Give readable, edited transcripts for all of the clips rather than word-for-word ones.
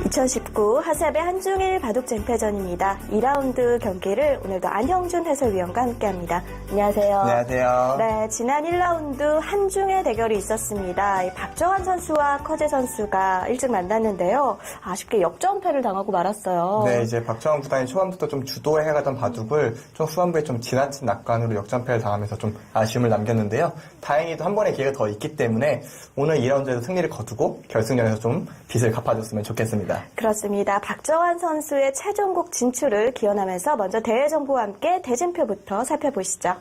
2019 하세배 한중일 바둑쟁패전입니다. 2라운드 경기를 오늘도 안형준 해설위원과 함께합니다. 안녕하세요. 안녕하세요. 네, 지난 1라운드 한중의 대결이 있었습니다. 박정환 선수와 커제 선수가 일찍 만났는데요. 아쉽게 역전패를 당하고 말았어요. 네, 이제 박정환 구단이 초반부터 좀 주도해가던 바둑을 좀 후반부에 좀 지나친 낙관으로 역전패를 당하면서 좀 아쉬움을 남겼는데요. 다행히도 한 번의 기회가 더 있기 때문에 오늘 2라운드에서 승리를 거두고 결승전에서 좀 빚을 갚아줬으면 좋겠습니다. 그렇습니다. 박정환 선수의 최종국 진출을 기원하면서 먼저 대회 정보와 함께 대진표부터 살펴보시죠.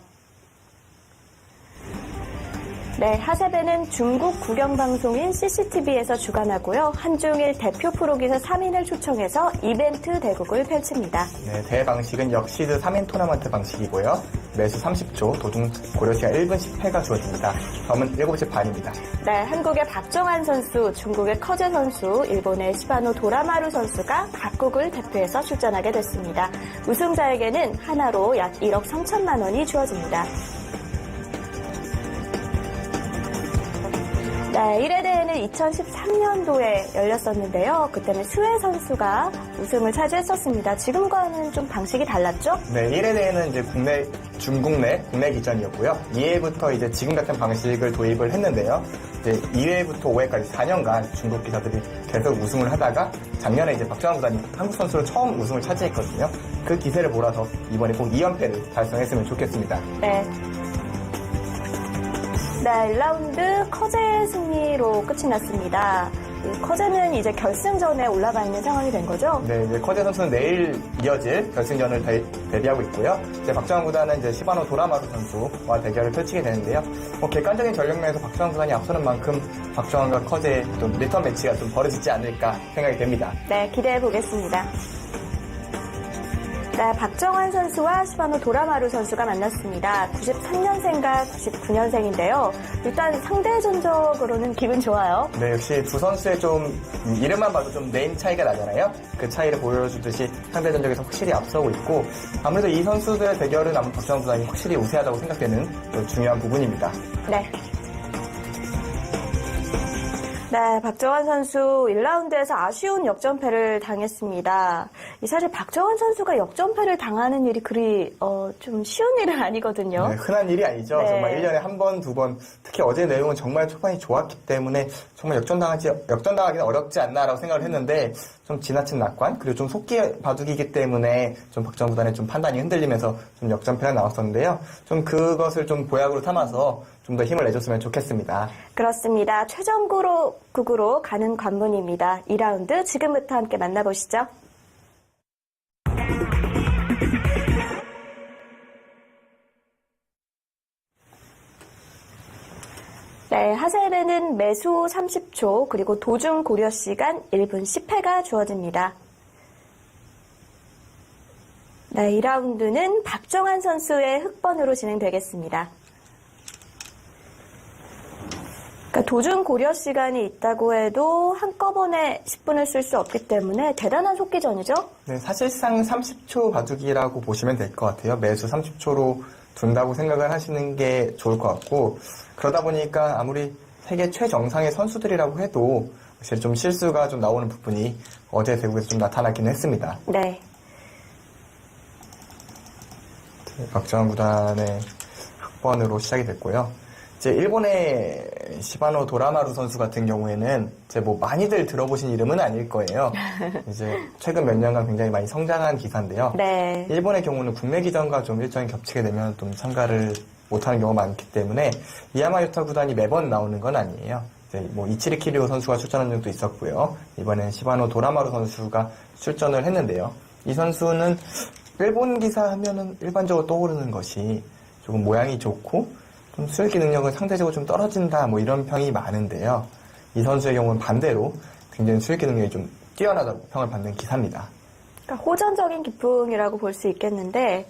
네, 하세배는 중국 국영방송인 CCTV에서 주관하고요. 한중일 대표 프로기사 3인을 초청해서 이벤트 대국을 펼칩니다. 네, 대회 방식은 역시드 3인 토너먼트 방식이고요. 매수 30초, 도중 고려시간 1분 10회가 주어집니다. 다음은 7시 반입니다. 네, 한국의 박정환 선수, 중국의 커제 선수, 일본의 시바노 도라마루 선수가 각국을 대표해서 출전하게 됐습니다. 우승자에게는 하나로 약 1억 3천만 원이 주어집니다. 네, 1회 대회는 2013년도에 열렸었는데요. 그때는 스웨 선수가 우승을 차지했었습니다. 지금과는 좀 방식이 달랐죠? 네, 1회 대회는 이제 중국 내 국내 기전이었고요. 2회부터 이제 지금 같은 방식을 도입을 했는데요. 이제 2회부터 5회까지 4년간 중국 기사들이 계속 우승을 하다가 작년에 이제 박정환 구단이 한국 선수로 처음 우승을 차지했거든요. 그 기세를 몰아서 이번에 꼭 2연패를 달성했으면 좋겠습니다. 네. 네, 1라운드 커제의 승리로 끝이 났습니다. 커제는 이제 결승전에 올라가 있는 상황이 된 거죠? 네, 이제 커제 선수는 내일 이어질 결승전을 대비하고 있고요. 이제 박정환 구단은 이제 시바노 도라마루 선수와 대결을 펼치게 되는데요. 객관적인 전력면에서 박정환 구단이 앞서는 만큼 박정환과 커제의 좀 리턴 매치가 좀 벌어지지 않을까 생각이 됩니다. 네, 기대해 보겠습니다. 네, 박정환 선수와 시바노 도라마루 선수가 만났습니다. 93년생과 99년생인데요. 일단 상대 전적으로는 기분 좋아요. 네, 역시 두 선수의 좀 이름만 봐도 좀 네임 차이가 나잖아요. 그 차이를 보여주듯이 상대 전적에서 확실히 앞서고 있고 아무래도 이 선수들의 대결은 아마 박정환 구단이 확실히 우세하다고 생각되는 중요한 부분입니다. 네. 네, 박정환 선수 1라운드에서 아쉬운 역전패를 당했습니다. 사실 박정환 선수가 역전패를 당하는 일이 그리 좀 쉬운 일은 아니거든요. 네, 흔한 일이 아니죠. 네. 정말 1년에 한 번, 두 번, 특히 어제 내용은 정말 초반이 좋았기 때문에 정말 역전당하기는 어렵지 않나라고 생각을 했는데 좀 지나친 낙관, 그리고 좀 속기 바둑이기 때문에 좀 박정환 구단의 좀 판단이 흔들리면서 좀 역전패가 나왔었는데요. 좀 그것을 좀 보약으로 삼아서 좀 더 힘을 내줬으면 좋겠습니다. 그렇습니다. 최종국으로 가는 관문입니다. 2라운드 지금부터 함께 만나보시죠. 네, 하세배는 매수 30초 그리고 도중 고려 시간 1분 10회가 주어집니다. 네, 2라운드는 박정환 선수의 흑번으로 진행되겠습니다. 도중 고려 시간이 있다고 해도 한꺼번에 10분을 쓸 수 없기 때문에 대단한 속기전이죠? 네, 사실상 30초 바둑이라고 보시면 될 것 같아요. 매수 30초로 둔다고 생각을 하시는 게 좋을 것 같고 그러다 보니까 아무리 세계 최정상의 선수들이라고 해도 사실 좀 실수가 좀 나오는 부분이 어제 대국에서 좀 나타나긴 했습니다. 네. 박정환 구단의 흑번으로 시작이 됐고요. 이제 일본의 시바노 도라마루 선수 같은 경우에는 이제 뭐 많이들 들어보신 이름은 아닐 거예요. 이제 최근 몇 년간 굉장히 많이 성장한 기사인데요. 네. 일본의 경우는 국내 기전과 좀 일정이 겹치게 되면 좀 참가를 못하는 경우가 많기 때문에 이야마유타 구단이 매번 나오는 건 아니에요. 이제 뭐 이치리 키리오 선수가 출전한 적도 있었고요. 이번엔 시바노 도라마루 선수가 출전을 했는데요. 이 선수는 일본 기사 하면은 일반적으로 떠오르는 것이 조금 모양이 좋고 좀 수혈기 능력은 상대적으로 좀 떨어진다 뭐 이런 평이 많은데요. 이 선수의 경우는 반대로 굉장히 수혈기 능력이 좀 뛰어나다고 평을 받는 기사입니다. 그러니까 호전적인 기풍이라고 볼 수 있겠는데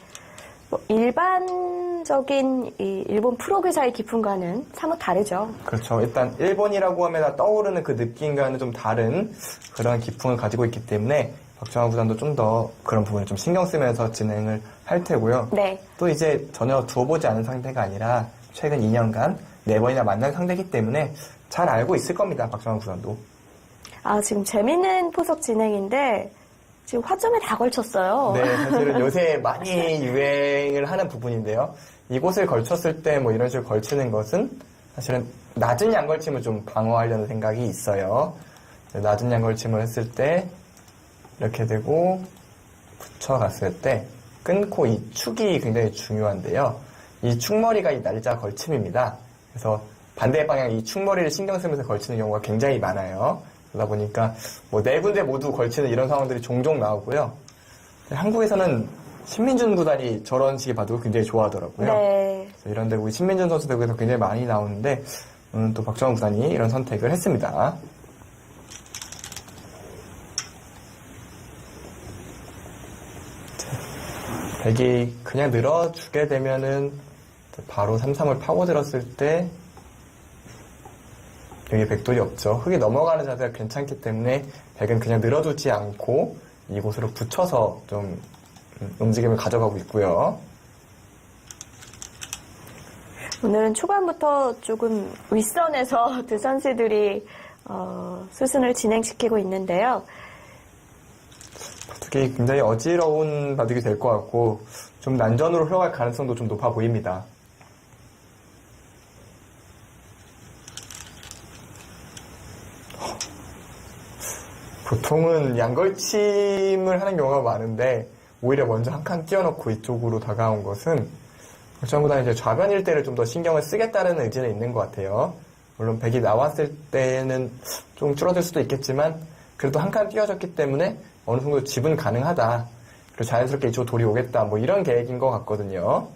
뭐 일반적인 이 일본 프로기사의 기풍과는 사뭇 다르죠. 그렇죠. 일단 일본이라고 하면 떠오르는 그 느낌과는 좀 다른 그런 기풍을 가지고 있기 때문에 박정환 구단도 좀 더 그런 부분을 좀 신경 쓰면서 진행을 할 테고요. 네. 또 이제 전혀 두어보지 않은 상대가 아니라 최근 2년간 4번이나 만난 상대이기 때문에 잘 알고 있을 겁니다. 박정환 구단도. 지금 재밌는 포석 진행인데 지금 화점에 다 걸쳤어요. 네, 사실은 요새 많이 유행을 하는 부분인데요. 이곳을 걸쳤을 때 뭐 이런 식으로 걸치는 것은 사실은 낮은 양걸침을 좀 방어하려는 생각이 있어요. 낮은 양걸침을 했을 때 이렇게 되고 붙여갔을 때 끊고 이 축이 굉장히 중요한데요. 이 축머리가 이 날짜 걸침입니다. 그래서 반대 방향 이 축머리를 신경 쓰면서 걸치는 경우가 굉장히 많아요. 그러다 보니까 뭐 네 군데 모두 걸치는 이런 상황들이 종종 나오고요. 한국에서는 신민준 구단이 저런 식의 바둑을 굉장히 좋아하더라고요. 네. 그래서 이런데 우리 신민준 선수 대구에서 굉장히 많이 나오는데 또 박정원 구단이 이런 선택을 했습니다. 백이 그냥 늘어주게 되면은 바로 3-3을 파고들었을 때 여기 백돌이 없죠. 흙이 넘어가는 자세가 괜찮기 때문에 백은 그냥 늘어두지 않고 이곳으로 붙여서 좀 움직임을 가져가고 있고요. 오늘은 초반부터 조금 윗선에서 두 선수들이 수순을 진행시키고 있는데요. 바둑이 굉장히 어지러운 바둑이 될 것 같고 좀 난전으로 흘러갈 가능성도 좀 높아 보입니다. 보통은 양걸침을 하는 경우가 많은데 오히려 먼저 한 칸 띄워놓고 이쪽으로 다가온 것은 박정구단이 이제 좌변 일대를 좀 더 신경을 쓰겠다는 의지는 있는 것 같아요. 물론 백이 나왔을 때는 좀 줄어들 수도 있겠지만 그래도 한 칸 띄워졌기 때문에 어느 정도 집은 가능하다. 그리고 자연스럽게 이쪽으로 돌이 오겠다. 뭐 이런 계획인 것 같거든요.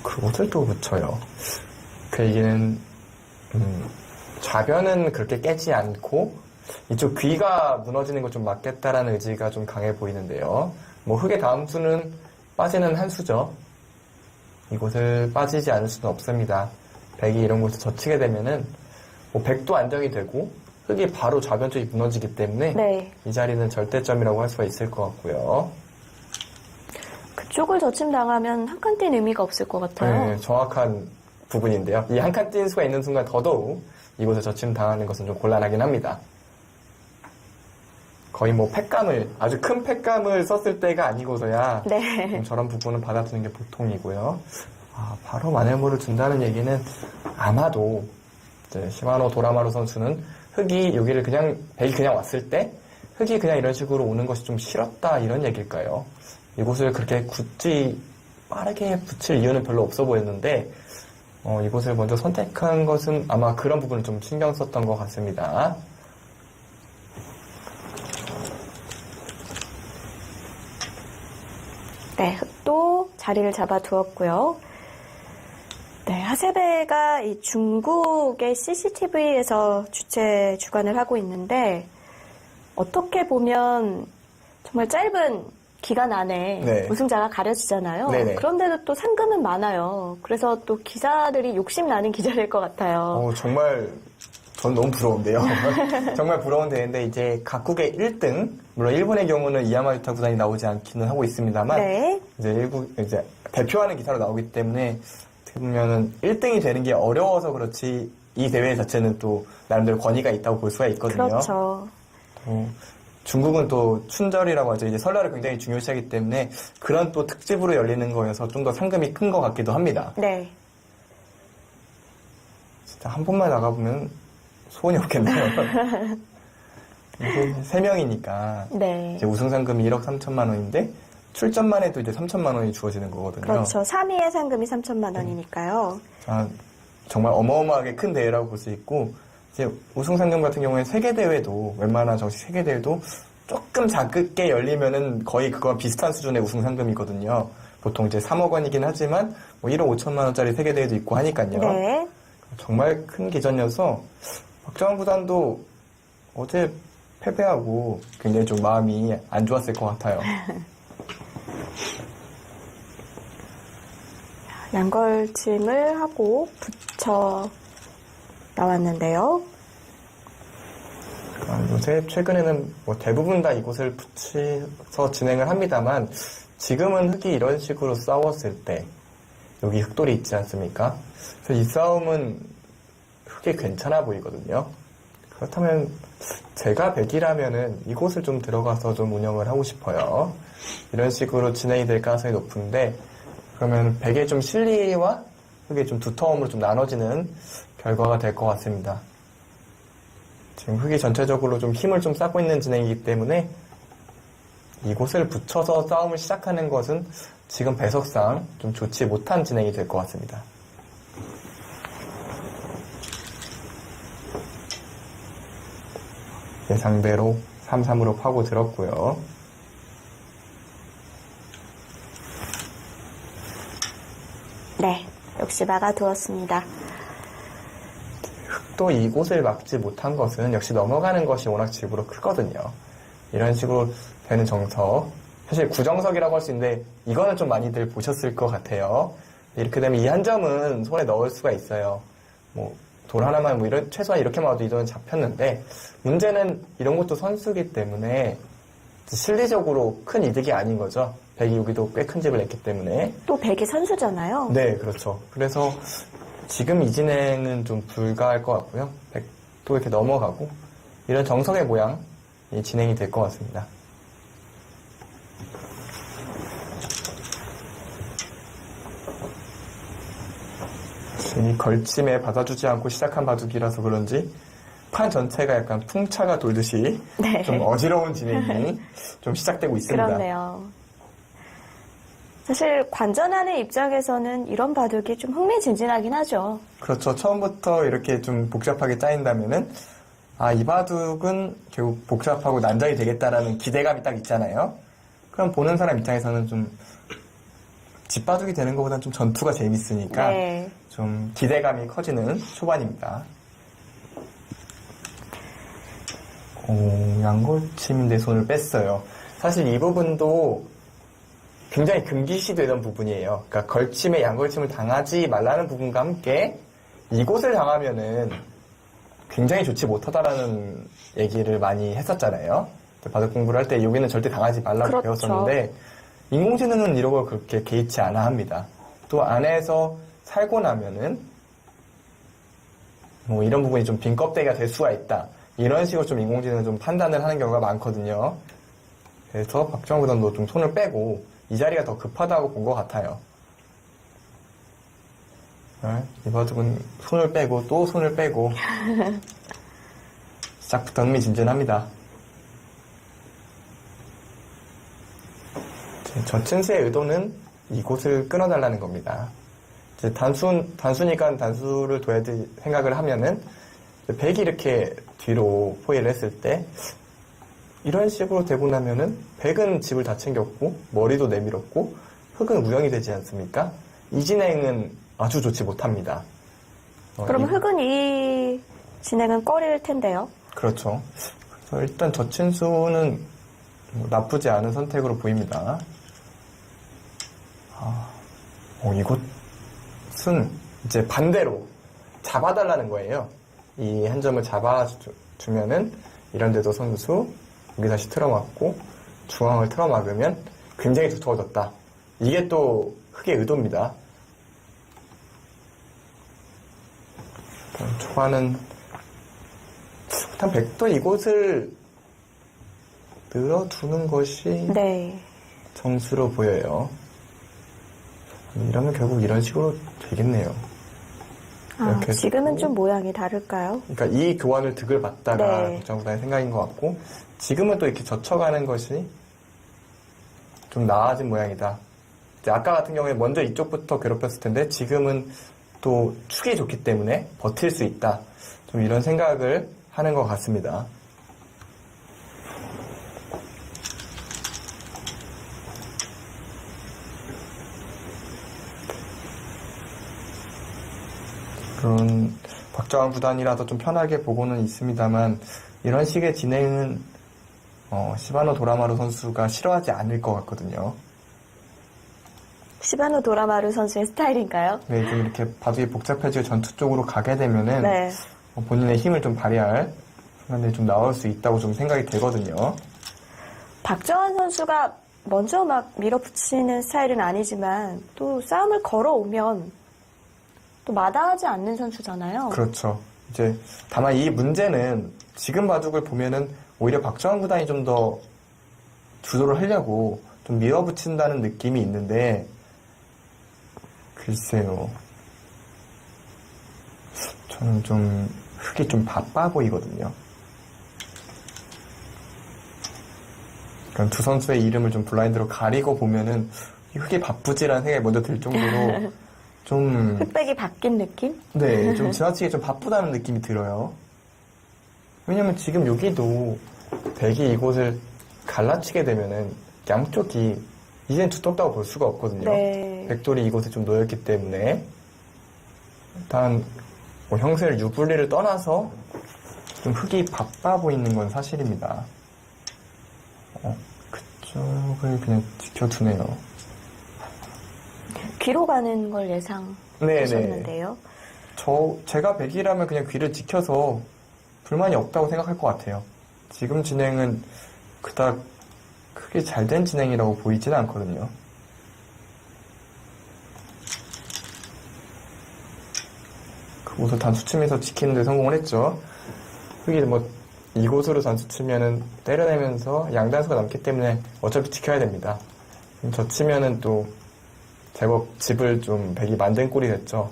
그것을 또 붙여요. 그 얘기는 좌변은 그렇게 깨지 않고 이쪽 귀가 무너지는 걸 좀 막겠다라는 의지가 좀 강해 보이는데요. 뭐 흙의 다음 수는 빠지는 한 수죠. 이곳을 빠지지 않을 수는 없습니다. 백이 이런 곳을 젖히게 되면은 뭐 백도 안정이 되고 흙이 바로 좌변 쪽이 무너지기 때문에 네. 이 자리는 절대점이라고 할 수가 있을 것 같고요. 그쪽을 젖힘당하면 한 칸 뛴 의미가 없을 것 같아요. 네, 정확한 부분인데요. 이 한 칸 뛴 수가 있는 순간 더더욱 이곳을 젖힘당하는 것은 좀 곤란하긴 합니다. 거의 뭐 팩감을 아주 큰 팩감을 썼을 때가 아니고서야 네. 저런 부분은 받아주는 게 보통이고요. 바로 마늘모를 준다는 얘기는 아마도 이제 시마노 도라마루 선수는 흙이 여기를 그냥 백이 그냥 왔을 때 흙이 그냥 이런 식으로 오는 것이 좀 싫었다 이런 얘기일까요? 이곳을 그렇게 굳이 빠르게 붙일 이유는 별로 없어 보였는데 이곳을 먼저 선택한 것은 아마 그런 부분을 좀 신경 썼던 것 같습니다. 네, 흙도 자리를 잡아두었고요. 네, 하세베가 이 중국의 CCTV에서 주관을 하고 있는데 어떻게 보면 정말 짧은 기간 안에 네. 우승자가 가려지잖아요. 네네. 그런데도 또 상금은 많아요. 그래서 또 기자들이 욕심나는 기자일 것 같아요. 정말 전 너무 부러운데요. 정말 부러운 대회인데 이제 각국의 1등, 물론 일본의 경우는 이야마 유타 구단이 나오지 않기는 하고 있습니다만 네. 이제 대표하는 기사로 나오기 때문에 어떻게 보면은 1등이 되는 게 어려워서 그렇지 이 대회 자체는 또 나름대로 권위가 있다고 볼 수가 있거든요. 그렇죠. 중국은 또 춘절이라고 하죠. 이제 설날을 굉장히 중요시하기 때문에 그런 또 특집으로 열리는 거여서 좀 더 상금이 큰 것 같기도 합니다. 네. 진짜 한 번만 나가보면 소원이 없겠네요. 이게 3명이니까 네. 이제 우승 상금이 1억 3천만 원인데 출전만 해도 이제 3천만 원이 주어지는 거거든요. 그렇죠. 3위의 상금이 3천만 원이니까요. 정말 어마어마하게 큰 대회라고 볼 수 있고 이제 우승 상금 같은 경우에 세계 대회도 웬만한 정식 세계 대회도 조금 작게 열리면은 거의 그거와 비슷한 수준의 우승 상금이거든요. 보통 이제 3억 원이긴 하지만 뭐 1억 5천만 원짜리 세계 대회도 있고 하니까요. 네. 정말 큰 기전이어서 박정원 구단도 어제 패배하고 굉장히 좀 마음이 안 좋았을 것 같아요. 양걸침을 하고 붙여 나왔는데요. 요새 최근에는 뭐 대부분 다 이곳을 붙여서 진행을 합니다만 지금은 흙이 이런 식으로 싸웠을 때 여기 흑돌이 있지 않습니까? 그래서 이 싸움은 흑이 괜찮아 보이거든요. 그렇다면 제가 백이라면은 이곳을 좀 들어가서 좀 운영을 하고 싶어요. 이런 식으로 진행이 될 가능성이 높은데, 그러면 백의 좀 실리와 흑의 좀 두터움으로 좀 나눠지는 결과가 될 것 같습니다. 지금 흑이 전체적으로 좀 힘을 좀 쌓고 있는 진행이기 때문에 이곳을 붙여서 싸움을 시작하는 것은 지금 배석상 좀 좋지 못한 진행이 될 것 같습니다. 예상대로 3-3으로 파고 들었고요. 네, 역시 막아두었습니다. 또 이곳을 막지 못한 것은 역시 넘어가는 것이 워낙 집으로 크거든요. 이런 식으로 되는 정석, 사실 구정석이라고 할 수 있는데 이거는 좀 많이들 보셨을 것 같아요. 이렇게 되면 이 한 점은 손에 넣을 수가 있어요. 뭐 돌 하나만 뭐 이런 최소한 이렇게만 와도 이 점은 잡혔는데, 문제는 이런 것도 선수기 때문에 실리적으로 큰 이득이 아닌 거죠. 백이 여기도 꽤 큰 집을 냈기 때문에. 또 백이 선수잖아요. 네, 그렇죠. 그래서 지금 이 진행은 좀 불가할 것 같고요. 백도 이렇게 넘어가고 이런 정석의 모양이 진행이 될 것 같습니다. 이 걸침에 받아주지 않고 시작한 바둑이라서 그런지 판 전체가 약간 풍차가 돌듯이 네. 좀 어지러운 진행이 좀 시작되고 있습니다. 그렇네요. 사실 관전하는 입장에서는 이런 바둑이 좀 흥미진진하긴 하죠. 그렇죠. 처음부터 이렇게 좀 복잡하게 짜인다면은, 아, 이 바둑은 결국 복잡하고 난장이 되겠다라는 기대감이 딱 있잖아요. 그럼 보는 사람 입장에서는 좀 집바둑이 되는 것보다는 좀 전투가 재밌으니까 네. 좀 기대감이 커지는 초반입니다. 오, 양골침인데 손을 뺐어요. 사실 이 부분도 굉장히 금기시되던 부분이에요. 그러니까 걸침에 양걸침을 당하지 말라는 부분과 함께 이곳을 당하면은 굉장히 좋지 못하다라는 얘기를 많이 했었잖아요. 바둑 공부를 할 때 여기는 절대 당하지 말라고 그렇죠. 배웠었는데, 인공지능은 이런 걸 그렇게 개의치 않아 합니다. 또 안에서 살고 나면은 뭐 이런 부분이 좀 빈 껍데기가 될 수가 있다. 이런 식으로 좀 인공지능은 좀 판단을 하는 경우가 많거든요. 그래서 박정호 구단도 좀 손을 빼고 이 자리가 더 급하다고 본 것 같아요. 이 바둑은 손을 빼고 또 손을 빼고 시작부터 흥미진진합니다. 저친수의 의도는 이곳을 끊어달라는 겁니다. 이제 단수니까 단수를 둬야 될 생각을 하면은, 백이 이렇게 뒤로 포위를 했을 때, 이런 식으로 되고 나면은, 백은 집을 다 챙겼고, 머리도 내밀었고, 흑은 우영이 되지 않습니까? 이 진행은 아주 좋지 못합니다. 그럼 흑은 이 진행은 꺼릴 텐데요. 그렇죠. 그래서 일단 저친수는 나쁘지 않은 선택으로 보입니다. 이곳은 이제 반대로 잡아달라는 거예요. 이 한 점을 잡아주면은 이런 데도 선수, 여기 다시 틀어막고 중앙을 틀어막으면 굉장히 두터워졌다. 이게 또 흑의 의도입니다. 초반은 일단 백도 이곳을 늘어두는 것이 네. 정수로 보여요. 이러면 결국 이런 식으로 되겠네요. 이렇게 지금은 두고, 좀 모양이 다를까요? 그러니까 이 교환을 득을 받다가 네. 박정구단의 생각인 것 같고, 지금은 또 이렇게 젖혀가는 것이 좀 나아진 모양이다. 이제 아까 같은 경우에 먼저 이쪽부터 괴롭혔을 텐데 지금은 또 축이 좋기 때문에 버틸 수 있다. 좀 이런 생각을 하는 것 같습니다. 그런 박정환 구단이라도 좀 편하게 보고는 있습니다만, 이런 식의 진행은 시바노 도라마루 선수가 싫어하지 않을 것 같거든요. 시바노 도라마루 선수의 스타일인가요? 네, 좀 이렇게 바둑이 복잡해지고 전투 쪽으로 가게 되면은 네. 본인의 힘을 좀 발휘할 순간들이 좀 나올 수 있다고 좀 생각이 되거든요. 박정환 선수가 먼저 막 밀어붙이는 스타일은 아니지만 또 싸움을 걸어오면 또 마다하지 않는 선수잖아요. 그렇죠. 이제 다만 이 문제는 지금 바둑을 보면은 오히려 박정환 구단이 좀 더 주도를 하려고 좀 밀어붙인다는 느낌이 있는데 글쎄요. 저는 좀 흙이 좀 바빠 보이거든요. 그러니까 두 선수의 이름을 좀 블라인드로 가리고 보면은 이 흙이 바쁘지라는 생각이 먼저 들 정도로 좀 흑백이 바뀐 느낌? 네, 좀 지나치게 좀 바쁘다는 느낌이 들어요. 왜냐면 지금 여기도 백이 이곳을 갈라치게 되면은 양쪽이 이젠 두텁다고 볼 수가 없거든요. 네. 백돌이 이곳에 좀 놓였기 때문에 일단 뭐 형세를 유불리를 떠나서 좀 흙이 바빠 보이는 건 사실입니다. 그쪽을 그냥 지켜두네요. 귀로 가는 걸 네네. 예상하셨는데요. 제가 백이라면 그냥 귀를 지켜서 불만이 없다고 생각할 것 같아요. 지금 진행은 그닥 크게 잘 된 진행이라고 보이지는 않거든요. 그곳을 단수치면서 지키는 데 성공을 했죠. 흙이 뭐 이곳으로 단수치면은 때려내면서 양단수가 남기 때문에 어차피 지켜야 됩니다. 젖히면은 또 제법 집을 좀 백이 만든 꼴이 됐죠.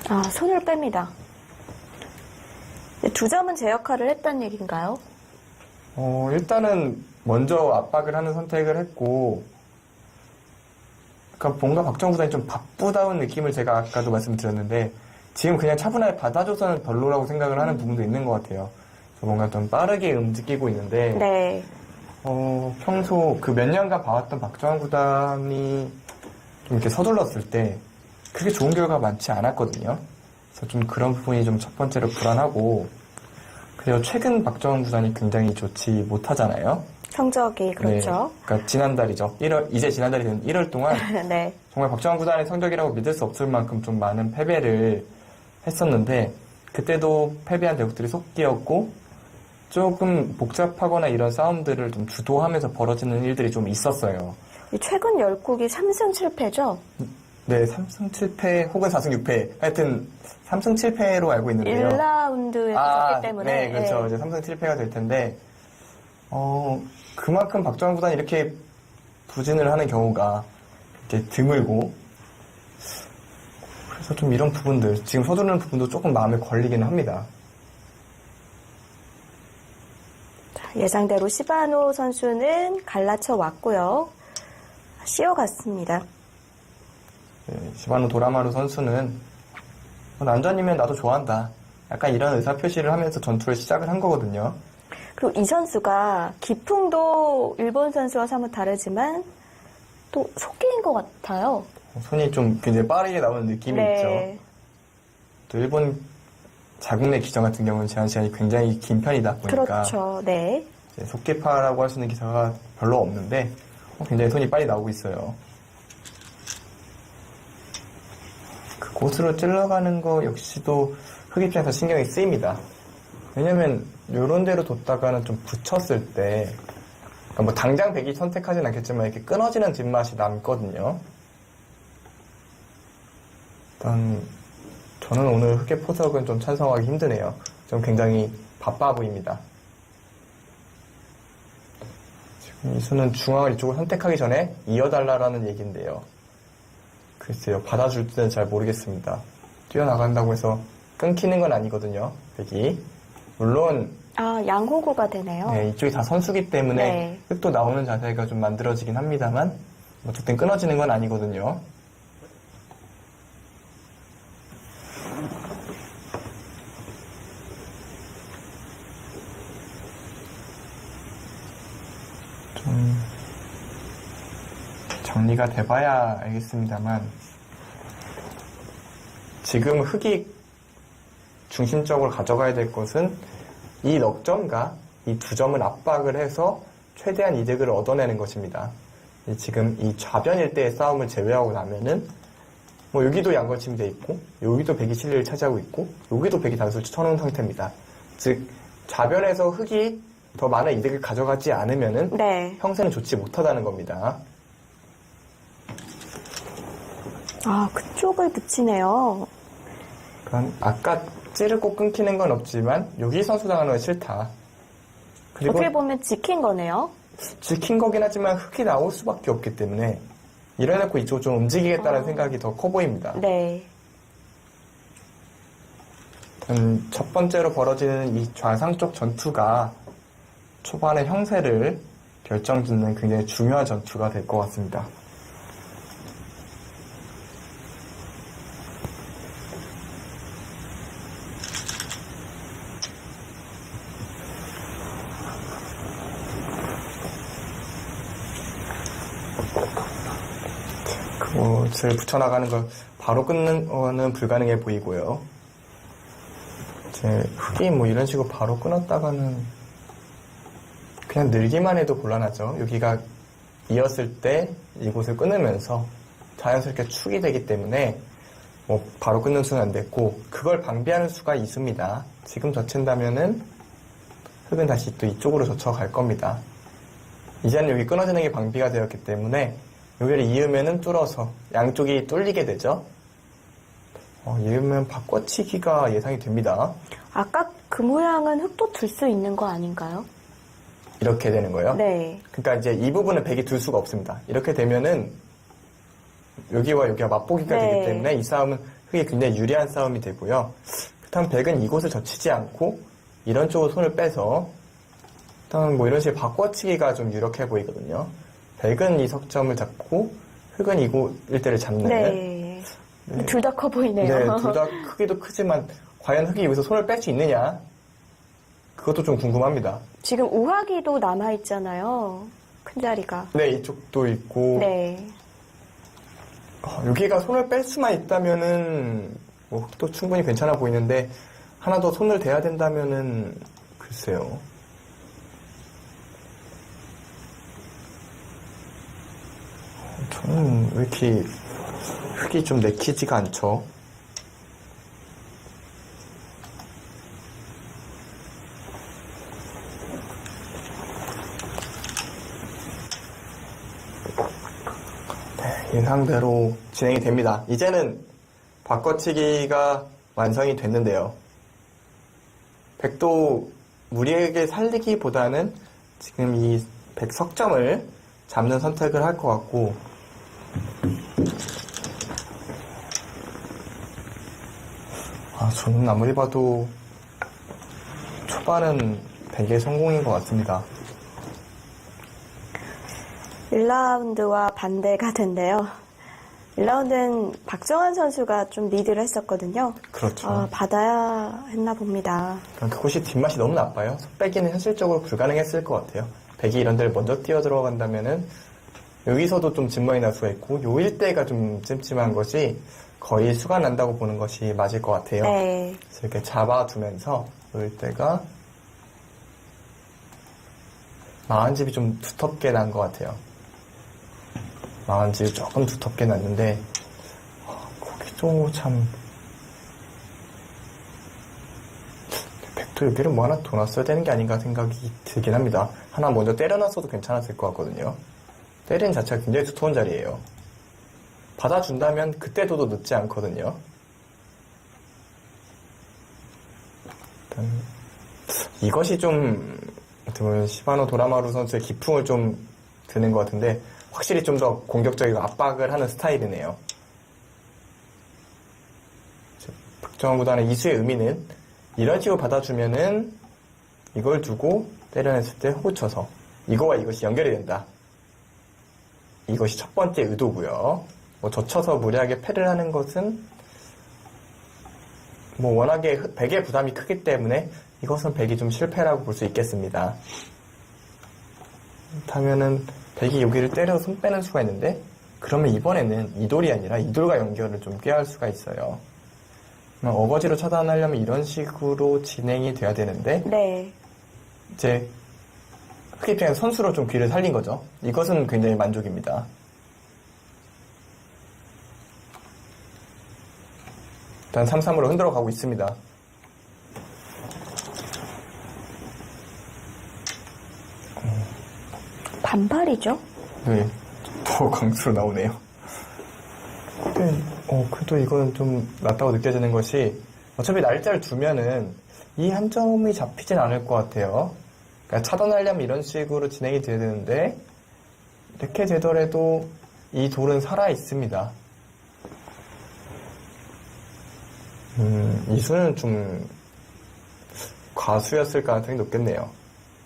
아, 손을 뺍니다. 두 점은 제 역할을 했다는 얘기인가요? 일단은 먼저 압박을 하는 선택을 했고, 그러니까 뭔가 박정우 구단이 좀 바쁘다운 느낌을 제가 아까도 말씀드렸는데, 지금 그냥 차분하게 받아줘서는 별로라고 생각을 하는 부분도 있는 것 같아요. 그래서 뭔가 좀 빠르게 움직이고 있는데, 네. 평소 그 몇 년간 봐왔던 박정환 구단이 좀 이렇게 서둘렀을 때 그렇게 좋은 결과가 많지 않았거든요. 그래서 좀 그런 부분이 좀 첫 번째로 불안하고, 그리고 최근 박정환 구단이 굉장히 좋지 못하잖아요. 성적이 그렇죠. 네, 그러니까 지난달이죠. 이제 지난달이 된 1월 동안 네. 정말 박정환 구단의 성적이라고 믿을 수 없을 만큼 좀 많은 패배를 했었는데, 그때도 패배한 대국들이 속기였고 조금 복잡하거나 이런 싸움들을 좀 주도하면서 벌어지는 일들이 좀 있었어요. 최근 10국이 3승 7패죠? 네, 3승 7패 혹은 4승 6패. 하여튼 3승 7패로 알고 있는데요. 1라운드에 있었기 때문에. 네, 그렇죠. 이제 3승 7패가 될 텐데, 그만큼 박정환 구단이 이렇게 부진을 하는 경우가 이렇게 드물고, 그래서 좀 이런 부분들, 지금 서두르는 부분도 조금 마음에 걸리기는 합니다. 예상대로 시바노 선수는 갈라쳐 왔고요. 씌어갔습니다. 네, 시바노 도라마루 선수는 남자님이면 나도 좋아한다. 약간 이런 의사표시를 하면서 전투를 시작을 한 거거든요. 그리고 이 선수가 기풍도 일본 선수와 사뭇 다르지만 또 속기인 것 같아요. 손이 좀 굉장히 빠르게 나오는 느낌이 네. 있죠. 또 일본 자국 내 기전 같은 경우는 제한 시간이 굉장히 긴 편이다 보니까 그렇죠. 네. 속기파라고 할 수 있는 기사가 별로 없는데 굉장히 손이 빨리 나오고 있어요. 그곳으로 찔러가는 거 역시도 흑 입장에서 신경이 쓰입니다. 왜냐면 요런 데로 뒀다가는 좀 붙였을 때 그러니까 뭐 당장 백이 선택하진 않겠지만 이렇게 끊어지는 뒷맛이 남거든요. 일단 저는 오늘 흑의 포석은 좀 찬성하기 힘드네요. 좀 굉장히 바빠 보입니다. 지금 이 수는 중앙을 이쪽을 선택하기 전에 이어달라라는 얘기인데요. 글쎄요, 받아줄 때는 잘 모르겠습니다. 뛰어나간다고 해서 끊기는 건 아니거든요, 백이. 물론 양호구가 되네요. 네, 이쪽이 다 선수기 때문에 네. 흑도 나오는 자세가 좀 만들어지긴 합니다만 어쨌든 끊어지는 건 아니거든요. 좀 정리가 돼봐야 알겠습니다만 지금 흑이 중심적으로 가져가야 될 것은 이 넉점과 이 두 점을 압박을 해서 최대한 이득을 얻어내는 것입니다. 지금 이 좌변 일대의 싸움을 제외하고 나면은 뭐 여기도 양거침이 돼 있고 여기도 백이 실리를 차지하고 있고 여기도 백이 단수를 쳐놓은 상태입니다. 즉 좌변에서 흑이 더 많은 이득을 가져가지 않으면은 네. 형세는 좋지 못하다는 겁니다. 아, 그쪽을 붙이네요. 그럼 아까 찌르고 끊기는 건 없지만 여기서 수당하는 건 싫다. 그리고 어떻게 보면 지킨 거네요. 지킨 거긴 하지만 흙이 나올 수밖에 없기 때문에 이래놓고 이쪽을 좀 움직이겠다는 생각이 더 커 보입니다. 네. 첫 번째로 벌어지는 이 좌상쪽 전투가 초반의 형세를 결정짓는 굉장히 중요한 전투가 될 것 같습니다. 그것을 붙여나가는 걸 바로 끊는 거는 불가능해 보이고요. 흙이 뭐 이런 식으로 바로 끊었다가는 그냥 늘기만 해도 곤란하죠. 여기가 이었을 때 이곳을 끊으면서 자연스럽게 축이 되기 때문에 뭐 바로 끊는 수는 안 됐고 그걸 방비하는 수가 있습니다. 지금 젖힌다면은 흙은 다시 또 이쪽으로 젖혀갈 겁니다. 이제는 여기 끊어지는 게 방비가 되었기 때문에 여기를 이으면은 뚫어서 양쪽이 뚫리게 되죠. 이으면 바꿔치기가 예상이 됩니다. 아까 그 모양은 흙도 둘 수 있는 거 아닌가요? 이렇게 되는 거예요. 네. 그러니까 이제 이 부분은 백이 둘 수가 없습니다. 이렇게 되면은 여기와 여기가 맞보기가 네. 되기 때문에 이 싸움은 흙이 굉장히 유리한 싸움이 되고요. 그렇다면 백은 이곳을 젖히지 않고 이런 쪽으로 손을 빼서 일단 뭐 이런 식의 바꿔치기가 좀 유력해 보이거든요. 백은 이 석점을 잡고 흙은 이곳 일대를 잡는. 네. 네. 둘 다 커 보이네요. 네, 둘 다 크기도 크지만 과연 흙이 여기서 손을 뺄 수 있느냐? 그것도 좀 궁금합니다. 지금 우하기도 남아있잖아요. 큰 자리가. 네, 이쪽도 있고. 네. 여기가 손을 뺄 수만 있다면은 뭐 흙도 충분히 괜찮아 보이는데 하나 더 손을 대야 된다면은 글쎄요. 저는 왜 이렇게 흙이 좀 내키지가 않죠? 네, 예상대로 진행이 됩니다. 이제는 바꿔치기가 완성이 됐는데요. 백도 무리하게 살리기보다는 지금 이 백석점을 잡는 선택을 할 것 같고 저는 아무리 봐도 초반은 백의 성공인 것 같습니다. 1라운드와 반대가 된대요. 1라운드는 박정환 선수가 좀 리드를 했었거든요. 그렇죠. 받아야 했나 봅니다. 그곳이 뒷맛이 너무 나빠요. 빼기는 현실적으로 불가능했을 것 같아요. 백이 이런 데를 먼저 뛰어 들어간다면은 여기서도 좀 진망이 날 수가 있고 요 일대가 좀 찜찜한 것이 거의 수가 난다고 보는 것이 맞을 것 같아요. 네. 그래서 이렇게 잡아두면서 요 일대가 마흔집이 좀 두텁게 난 것 같아요. 마흔집이 조금 두텁게 났는데 거기도 참 백도 여기를 뭐 하나 더 놨어야 되는 게 아닌가 생각이 들긴 합니다. 하나 먼저 때려놨어도 괜찮았을 것 같거든요. 때리는 자체가 굉장히 두터운 자리예요. 받아준다면 그때도 늦지 않거든요. 일단 이것이 좀 어떻게 보면 시바노 도라마루 선수의 기풍을 좀 드는 것 같은데 확실히 좀 더 공격적이고 압박을 하는 스타일이네요. 박정환 구단의 이수의 의미는 이런 식으로 받아주면은 이걸 두고 때려냈을 때 호구 쳐서 이거와 이것이 연결이 된다. 이것이 첫 번째 의도고요. 뭐 젖혀서 무리하게 패를 하는 것은 뭐 워낙에 백의 부담이 크기 때문에 이것은 백이 좀 실패라고 볼 수 있겠습니다. 그렇다면은 백이 여기를 때려 손 빼는 수가 있는데 그러면 이번에는 이돌이 아니라 이돌과 연결을 좀 꾀할 수가 있어요. 어거지로 차단하려면 이런 식으로 진행이 돼야 되는데 네. 이제 흑 입장에서 선수로 좀 귀를 살린 거죠. 이것은 굉장히 만족입니다. 일단 3-3으로 흔들어 가고 있습니다. 반발이죠? 네, 더 강수로 나오네요. 근데, 그래도 이건 좀 낫다고 느껴지는 것이, 어차피 날짜를 두면은 이 한 점이 잡히진 않을 것 같아요. 그러니까 차단하려면 이런 식으로 진행이 돼야 되는데, 이렇게 되더라도 이 돌은 살아 있습니다. 이 수는 좀 과수였을 가능성이 높겠네요.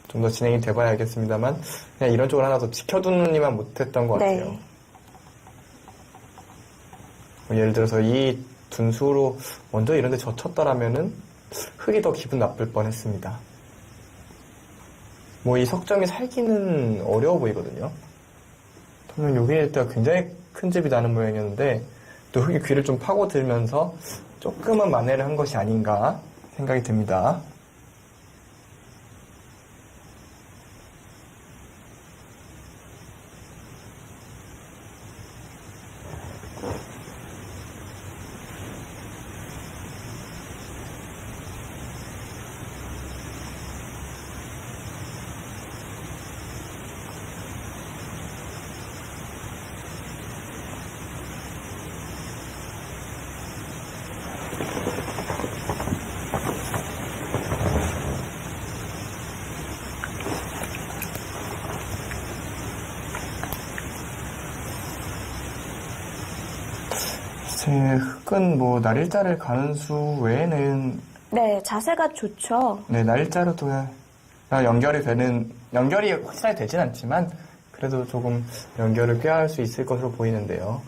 좀 더 진행이 돼봐야 알겠습니다만, 그냥 이런 쪽을 하나 더 지켜두느니만 못했던 것 같아요. 네. 뭐 예를 들어서 이 둔수로 먼저 이런데 젖혔더라면은 흙이 더 기분 나쁠 뻔했습니다. 뭐 이 석점이 살기는 어려워 보이거든요. 분명 여기에 때가 굉장히 큰 즙이 나는 모양이었는데 또 흙이 귀를 좀 파고들면서 조금은 만회를 한 것이 아닌가 생각이 듭니다. 제 흙은 뭐 날일자를 가는 수 외에는 네, 자세가 좋죠. 네, 날일자로 둬야 연결이 확실하게 되진 않지만 그래도 조금 연결을 꾀할 수 있을 것으로 보이는데요.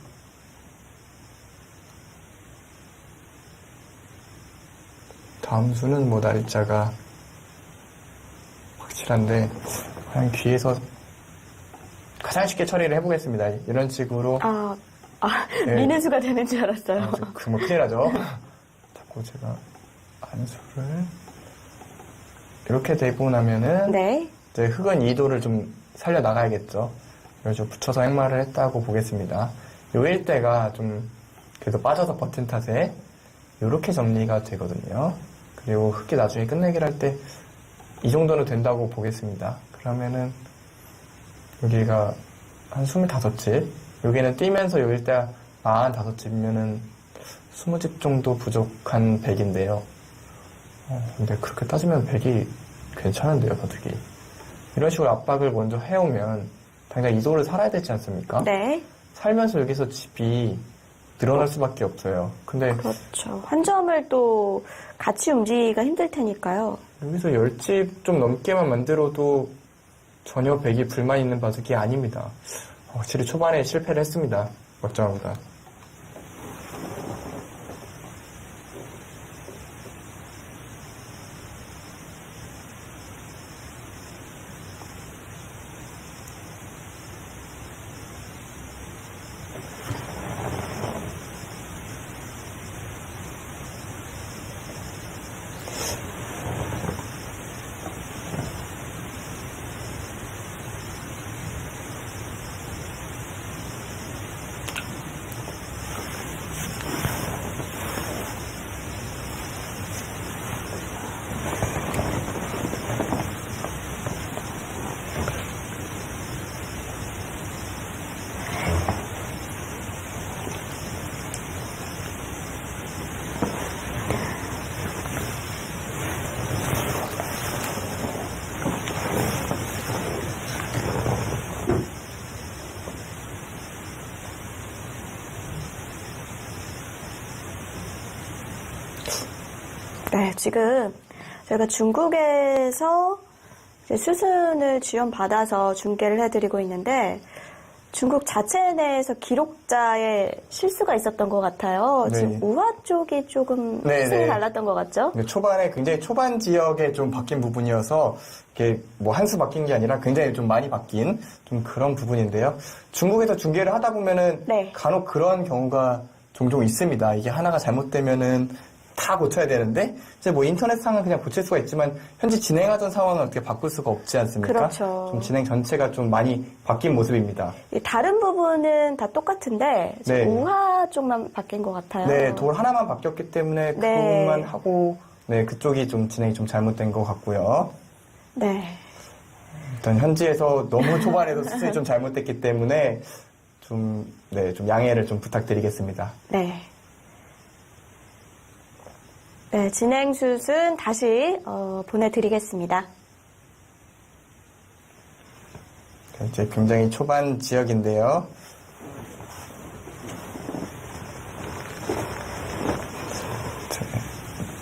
다음 수는 뭐 날일자가 확실한데 그냥 귀에서 가장 쉽게 처리를 해보겠습니다. 이런 식으로 네. 미는수가 되는 줄 알았어요. 뭐 큰일 나죠. 자꾸 제가 안수를 이렇게 되고 나면은 네. 이제 흙은 이도를 좀 살려 나가야겠죠. 이걸 좀 붙여서 행마를 했다고 보겠습니다. 요 일대가 좀 그래도 빠져서 버틴 탓에 이렇게 정리가 되거든요. 그리고 흙이 나중에 끝내기를 할 때 이 정도는 된다고 보겠습니다. 그러면은 여기가 한 25집, 여기는 뛰면서 요 일대가 45집이면은 20집 정도 부족한 100인데요. 근데 그렇게 따지면 100이 괜찮은데요, 바둑이. 이런 식으로 압박을 먼저 해오면 당장 이도를 살아야 되지 않습니까? 네. 살면서 여기서 집이 늘어날 수밖에 없어요. 근데 그렇죠. 한 점을 또 같이 움직이기가 힘들 테니까요. 여기서 10집 좀 넘게만 만들어도 전혀 100이 불만 있는 바둑이 아닙니다. 확실히 초반에 실패를 했습니다. 멀쩡합니다. 네, 지금 저희가 중국에서 이제 수순을 지원받아서 중계를 해드리고 있는데 중국 자체 내에서 기록자의 실수가 있었던 것 같아요. 네. 지금 우화 쪽이 조금 네, 수순이 네. 달랐던 것 같죠? 초반에 굉장히 초반 지역에 좀 바뀐 부분이어서 이게 뭐 한 수 바뀐 게 아니라 굉장히 좀 많이 바뀐 좀 그런 부분인데요. 중국에서 중계를 하다 보면은 네. 간혹 그런 경우가 종종 있습니다. 이게 하나가 잘못되면은 다 고쳐야 되는데 이제 뭐 인터넷상은 그냥 고칠 수가 있지만 현재 진행하던 상황은 어떻게 바꿀 수가 없지 않습니까? 그렇죠. 좀 진행 전체가 좀 많이 바뀐 모습입니다. 이 다른 부분은 다 똑같은데 지금 네. 우화 쪽만 바뀐 것 같아요. 네, 돌 하나만 바뀌었기 때문에 그 네. 부분만 하고 네, 그쪽이 좀 진행이 좀 잘못된 것 같고요. 네. 일단 현지에서 너무 초반에도 수술이 좀 잘못됐기 때문에 좀 양해를 좀 부탁드리겠습니다. 네. 네, 진행슛은 다시 보내드리겠습니다. 이제 굉장히 초반 지역인데요.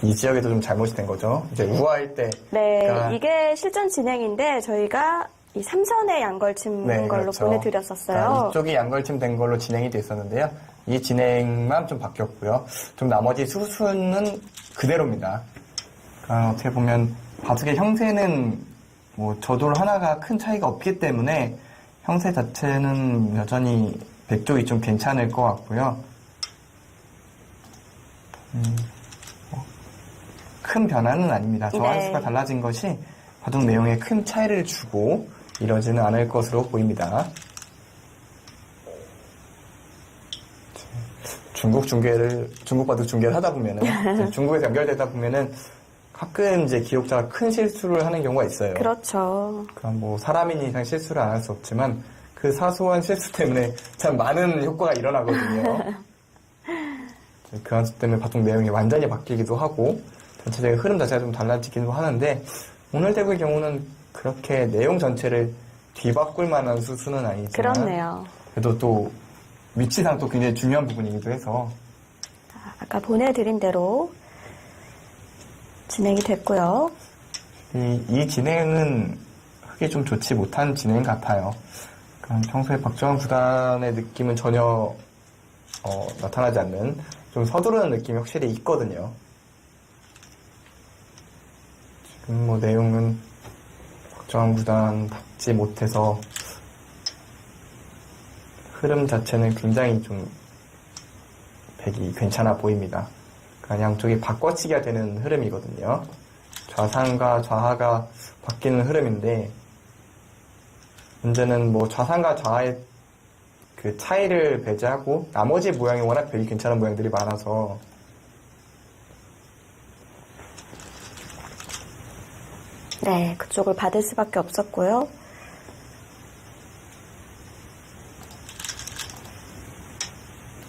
이 지역에도 좀 잘못이 된 거죠. 이제 우아일 때. 네, 이게 실전 진행인데 저희가 이 3선에 양걸침 걸로 그렇죠. 보내드렸었어요. 그러니까 이쪽이 양걸침 된 걸로 진행이 됐었는데요. 이 진행만 좀 바뀌었고요. 좀 나머지 수순은 그대로입니다. 그러니까 어떻게 보면 바둑의 형세는 뭐 저돌 하나가 큰 차이가 없기 때문에 형세 자체는 여전히 백쪽이 좀 괜찮을 것 같고요. 큰 변화는 아닙니다. 저한 수가 달라진 것이 바둑 내용에 큰 차이를 주고 이러지는 않을 것으로 보입니다. 중국 바둑 중계를 하다 보면은, 중국에서 연결되다 보면은 가끔 이제 기록자가 큰 실수를 하는 경우가 있어요. 그렇죠. 그러니까 뭐 사람인 이상 실수를 안 할 수 없지만 그 사소한 실수 때문에 참 많은 효과가 일어나거든요. 그 한수 때문에 바둑 내용이 완전히 바뀌기도 하고 전체적인 흐름 자체가 좀 달라지기도 하는데 오늘 대구의 경우는 그렇게 내용 전체를 뒤바꿀 만한 수순은 아니지만 그렇네요. 그래도 또 위치상 또 굉장히 중요한 부분이기도 해서 아까 보내드린 대로 진행이 됐고요. 이 진행은 흙이 좀 좋지 못한 진행 같아요. 그러니까 평소에 박정환 구단의 느낌은 전혀 나타나지 않는 좀 서두르는 느낌이 확실히 있거든요. 지금 뭐 내용은 박정환 구단답지 못해서 흐름 자체는 굉장히 좀 백이 괜찮아 보입니다. 그러니까 양쪽이 바꿔치기가 되는 흐름이거든요. 좌상과 좌하가 바뀌는 흐름인데 문제는 뭐 좌상과 좌하의 그 차이를 배제하고 나머지 모양이 워낙 백이 괜찮은 모양들이 많아서 네, 그쪽을 받을 수밖에 없었고요.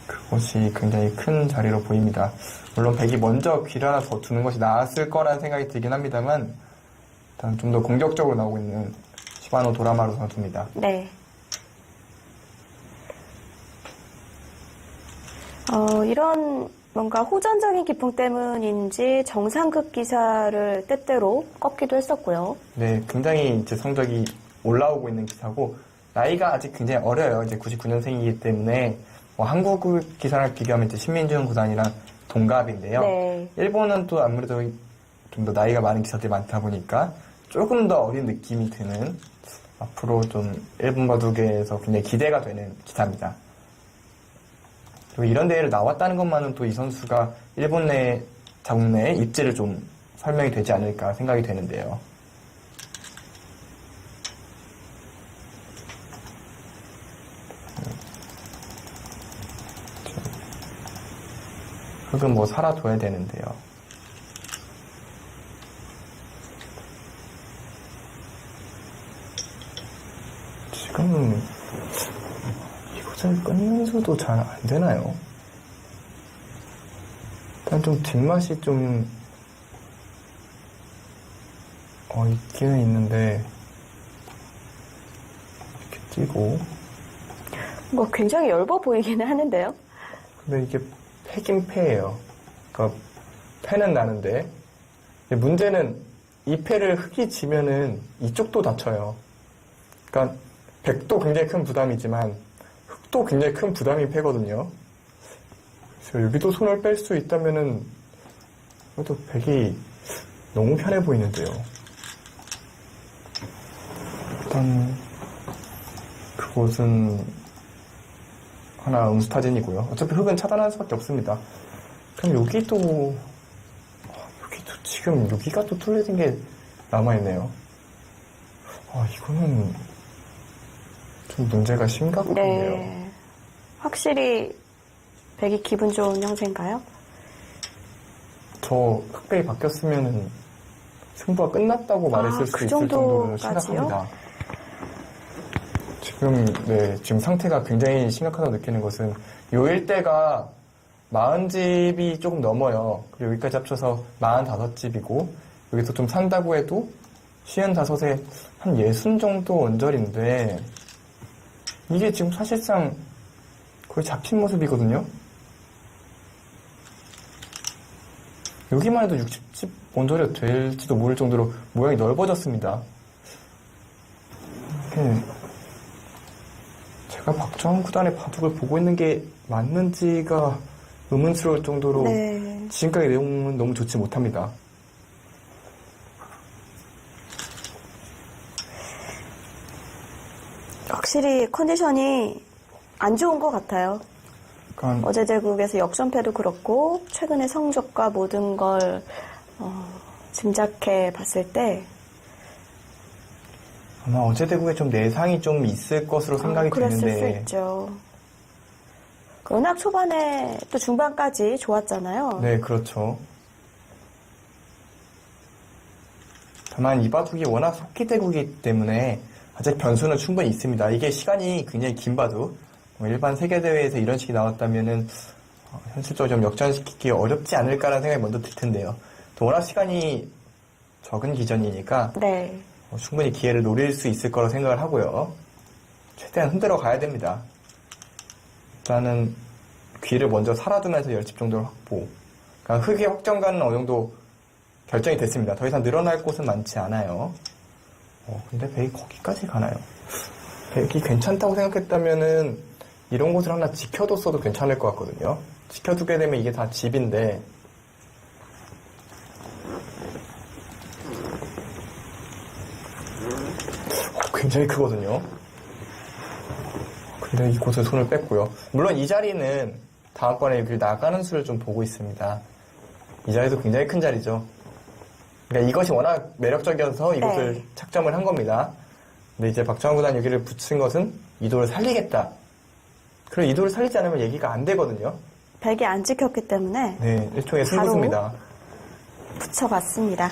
그것이 굉장히 큰 자리로 보입니다. 물론 백이 먼저 귀를 하나 더 두는 것이 나았을 거라는 생각이 들긴 합니다만 일단 좀 더 공격적으로 나오고 있는 시바노 도라마루 선수입니다. 네. 이런 뭔가 호전적인 기풍 때문인지 정상급 기사를 때때로 꺾기도 했었고요. 네, 굉장히 이제 성적이 올라오고 있는 기사고 나이가 아직 굉장히 어려요. 이제 99년생이기 때문에 뭐 한국 기사랑 비교하면 이제 신민준 구단이랑 동갑인데요. 네. 일본은 또 아무래도 좀 더 나이가 많은 기사들이 많다 보니까 조금 더 어린 느낌이 드는 앞으로 좀 일본 바둑에서 굉장히 기대가 되는 기사입니다. 그리고 이런 대회를 나왔다는 것만은 또 이 선수가 일본 내 자국 내에 입지를 좀 설명이 되지 않을까 생각이 되는데요. 흙은 뭐 살아둬야 되는데요. 지금 이것을 끊으면서도 잘 안 되나요? 일단 좀 뒷맛이 좀 있기는 있는데 이렇게 뛰고 뭐 굉장히 엷어 보이기는 하는데요. 근데 이게 패긴 패예요. 그러니까 패는 나는데 문제는 이 패를 흙이 지면은 이쪽도 다쳐요. 그러니까 백도 굉장히 큰 부담이지만 흙도 굉장히 큰 부담이 패거든요. 그래서 여기도 손을 뺄 수 있다면은 그래도 백이 너무 편해 보이는데요. 일단 그곳은 하나 음수타진이고요. 어차피 흙은 차단할 수밖에 없습니다. 그럼 여기도 지금 여기가 또 뚫려진 게 남아있네요. 이거는 좀 문제가 심각한데요. 네. 확실히 백이 기분 좋은 형세인가요? 저 흑백이 바뀌었으면은 승부가 끝났다고 말했을 수 그 있을 정도로 정도까지요? 심각합니다. 지금 상태가 굉장히 심각하다고 느끼는 것은 요 일대가 40집이 조금 넘어요. 그리고 여기까지 합쳐서 45집이고 여기서 좀 산다고 해도 55에 한 60 정도 언저리인데 이게 지금 사실상 거의 잡힌 모습이거든요. 여기만 해도 60집 언저리가 될지도 모를 정도로 모양이 넓어졌습니다. 제가 박정훈 구단의 바둑을 보고 있는 게 맞는지가 의문스러울 정도로 네. 지금까지 내용은 너무 좋지 못합니다. 확실히 컨디션이 안 좋은 것 같아요. 그러니까 어제 제국에서 역전패도 그렇고 최근의 성적과 모든 걸 짐작해 봤을 때 아마 어제 대국에 좀 내상이 좀 있을 것으로 생각이 그랬을 드는데 수 있죠. 워낙 초반에 또 중반까지 좋았잖아요. 네, 그렇죠. 다만 이 바둑이 워낙 속기 대국이기 때문에 아직 변수는 충분히 있습니다. 이게 시간이 굉장히 긴 바둑. 일반 세계대회에서 이런 식이 나왔다면은 현실적으로 좀 역전시키기 어렵지 않을까라는 생각이 먼저 들 텐데요. 또 워낙 시간이 적은 기전이니까 네. 충분히 기회를 노릴 수 있을 거라고 생각을 하고요. 최대한 흔들어 가야 됩니다. 일단은 귀를 먼저 살아두면서 10집 정도를 확보. 그러니까 흑의 확정가는 어느 정도 결정이 됐습니다. 더 이상 늘어날 곳은 많지 않아요. 근데 백이 거기까지 가나요? 백이 괜찮다고 생각했다면은 이런 곳을 하나 지켜뒀어도 괜찮을 것 같거든요. 지켜두게 되면 이게 다 집인데 굉장히 크거든요. 근데 이곳에 손을 뺐고요. 물론 이 자리는 다음번에 여기 나가는 수를 좀 보고 있습니다. 이 자리도 굉장히 큰 자리죠. 그러니까 이것이 워낙 매력적이어서 이곳을 네. 착점을 한 겁니다. 근데 이제 박정환 구단 여기를 붙인 것은 이도를 살리겠다. 그리고 이도를 살리지 않으면 얘기가 안 되거든요. 백이 안 찍혔기 때문에 네, 일종의 바로 승부수입니다. 붙여봤습니다.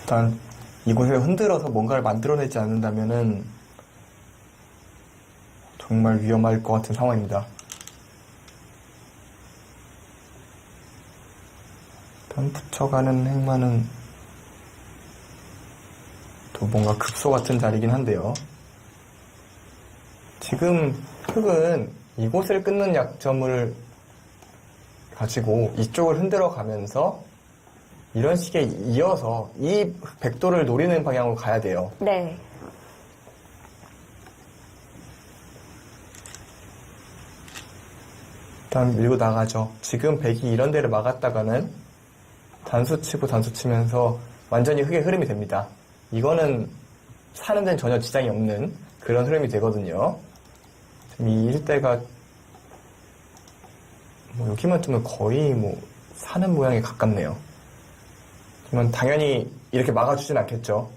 일단 이곳을 흔들어서 뭔가를 만들어내지 않는다면은 정말 위험할 것 같은 상황입니다. 일단 붙여가는 행마는 또 뭔가 급소 같은 자리긴 한데요. 지금 흑은 이곳을 끊는 약점을 가지고 이쪽을 흔들어 가면서 이런 식에 이어서 이 백도를 노리는 방향으로 가야 돼요. 네. 일단 밀고 나가죠. 지금 백이 이런 데를 막았다가는 단수 치고 단수 치면서 완전히 흑의 흐름이 됩니다. 이거는 사는 데는 전혀 지장이 없는 그런 흐름이 되거든요. 지금 이 일대가 여기만 뜨면 거의 사는 모양에 가깝네요. 그러면 당연히 이렇게 막아주진 않겠죠.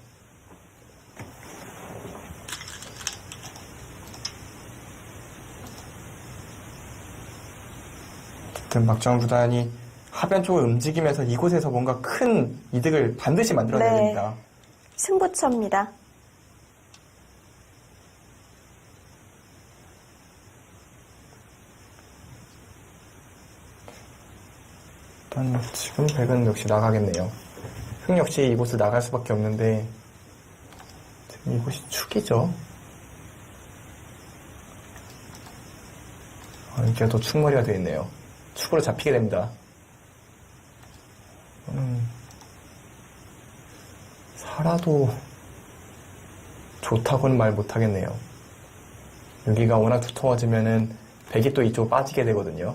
어쨌든 박정훈 구단이 하변 쪽을 움직이면서 이곳에서 뭔가 큰 이득을 반드시 만들어내야 네. 됩니다. 승부처입니다. 일단 지금 백은 역시 나가겠네요. 흑 역시 이곳을 나갈 수밖에 없는데 지금 이곳이 축이죠. 이게 더 축머리가 되어 있네요. 축으로 잡히게 됩니다. 살아도 좋다고는 말 못하겠네요. 여기가 워낙 두터워지면은 백이 또 이쪽으로 빠지게 되거든요.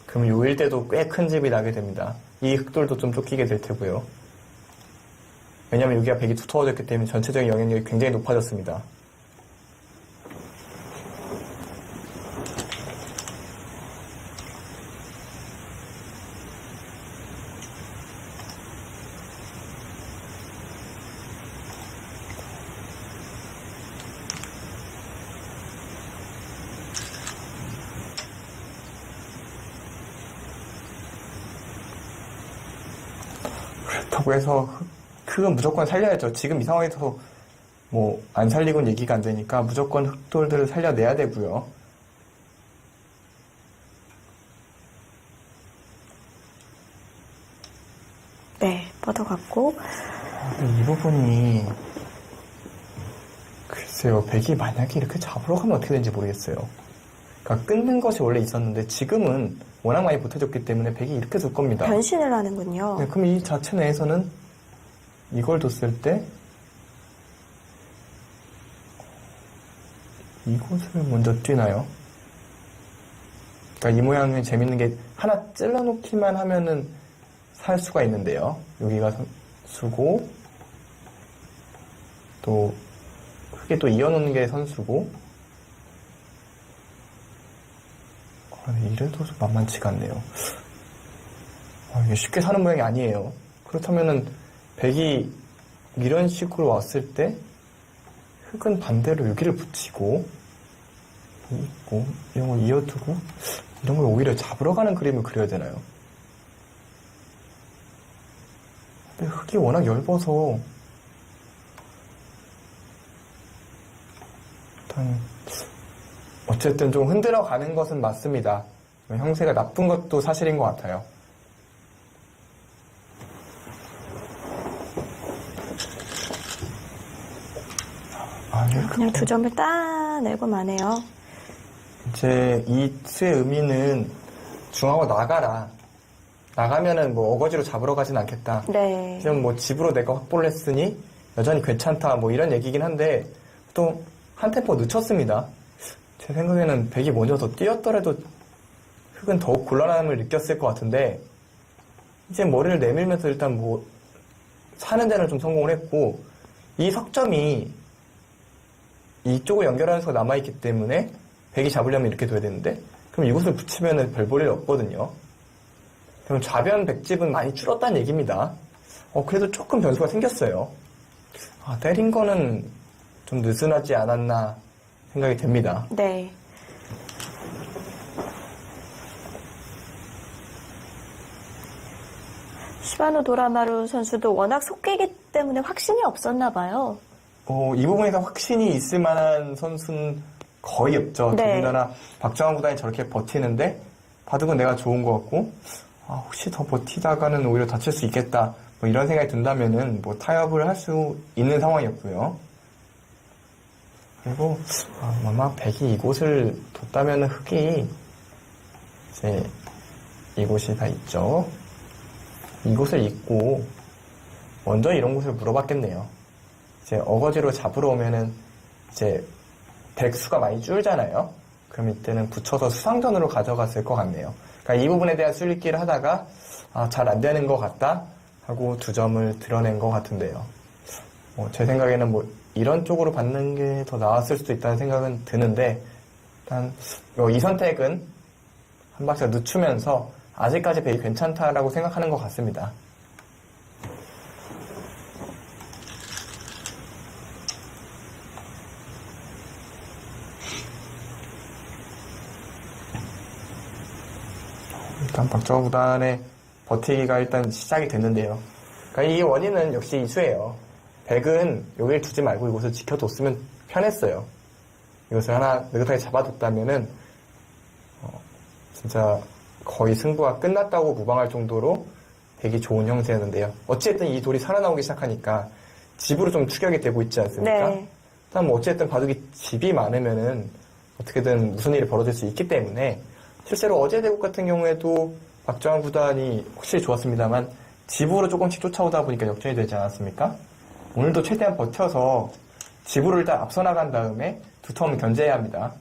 그럼 요 일대도 꽤 큰 집이 나게 됩니다. 이 흑돌도 좀 쫓기게 될 테고요. 왜냐면 여기가 백이 두터워졌기 때문에 전체적인 영향력이 굉장히 높아졌습니다. 그렇다고 해서 흙은 무조건 살려야죠. 지금 이 상황에서 뭐 안 살리고는 얘기가 안 되니까 무조건 흙돌들을 살려내야 되고요. 네, 뻗어갔고. 근데 이 부분이 글쎄요, 백이 만약에 이렇게 잡으러 가면 어떻게 되는지 모르겠어요. 그러니까 끊는 것이 원래 있었는데 지금은 워낙 많이 보태졌기 때문에 백이 이렇게 둘 겁니다. 변신을 하는군요. 네, 그럼 이 자체 내에서는 이걸 뒀을 때 이곳을 먼저 뛰나요? 그러니까 이 모양이 재밌는 게 하나 찔러놓기만 하면은 살 수가 있는데요. 여기가 선수고 또 크게 또 이어놓는 게 선수고 이래도 좀 만만치가 않네요. 이게 쉽게 사는 모양이 아니에요. 그렇다면은 백이 이런 식으로 왔을 때 흙은 반대로 여기를 붙이고 있고 이런 걸 이어두고 이런 걸 오히려 잡으러 가는 그림을 그려야 되나요? 근데 흙이 워낙 얇아서 일단 어쨌든 좀 흔들어 가는 것은 맞습니다. 형세가 나쁜 것도 사실인 것 같아요. 그냥 두 점을 따내고 마네요. 이제 이 수의 의미는 중하고 나가라. 나가면은 뭐 어거지로 잡으러 가진 않겠다. 네. 지금 뭐 집으로 내가 확보를 했으니 여전히 괜찮다. 뭐 이런 얘기긴 한데 또 한 템포 늦췄습니다. 제 생각에는 백이 먼저 더 뛰었더라도 흙은 더욱 곤란함을 느꼈을 것 같은데 이제 머리를 내밀면서 일단 뭐 사는 데는 좀 성공을 했고 이 석점이 이쪽을 연결하는 수가 남아있기 때문에 백이 잡으려면 이렇게 돼야 되는데 그럼 이곳을 붙이면은 별 볼 일 없거든요. 그럼 좌변 백집은 많이 줄었다는 얘기입니다. 그래도 조금 변수가 생겼어요. 때린 거는 좀 느슨하지 않았나 생각이 됩니다. 네. 시바노 도라마루 선수도 워낙 속기이기 때문에 확신이 없었나 봐요. 이 부분에서 확신이 있을 만한 선수는 거의 없죠. 네. 더군다나 박정환 구단이 저렇게 버티는데 바둑은 내가 좋은 것 같고 혹시 더 버티다가는 오히려 다칠 수 있겠다. 뭐 이런 생각이 든다면은 뭐 타협을 할 수 있는 상황이었고요. 그리고 아마 백이 이곳을 뒀다면 흙이 이제 이곳이 다 있죠. 이곳을 잇고 먼저 이런 곳을 물어봤겠네요. 이제 어거지로 잡으러 오면은 이제 백수가 많이 줄잖아요. 그럼 이때는 붙여서 수상전으로 가져갔을 것 같네요. 그러니까 이 부분에 대한 술리기를 하다가 잘 안 되는 것 같다 하고 두 점을 드러낸 것 같은데요. 제 생각에는 뭐 이런 쪽으로 받는 게 더 나았을 수도 있다는 생각은 드는데 일단 이 선택은 한 박자 늦추면서 아직까지 백이 괜찮다라고 생각하는 것 같습니다. 일단 박정호 구단의 버티기가 일단 시작이 됐는데요. 그러니까 이 원인은 역시 이수예요. 백은 여기를 두지 말고 이곳을 지켜뒀으면 편했어요. 이것을 하나 느긋하게 잡아뒀다면은 진짜 거의 승부가 끝났다고 무방할 정도로 백이 좋은 형세였는데요. 어쨌든 이 돌이 살아나오기 시작하니까 집으로 좀 추격이 되고 있지 않습니까? 네. 일단 뭐 어쨌든 바둑이 집이 많으면은 어떻게든 무슨 일이 벌어질 수 있기 때문에 실제로 어제 대국 같은 경우에도 박정환 구단이 확실히 좋았습니다만 집으로 조금씩 쫓아오다 보니까 역전이 되지 않았습니까? 오늘도 최대한 버텨서 집으로 일단 앞서 나간 다음에 두 텀 견제해야 합니다.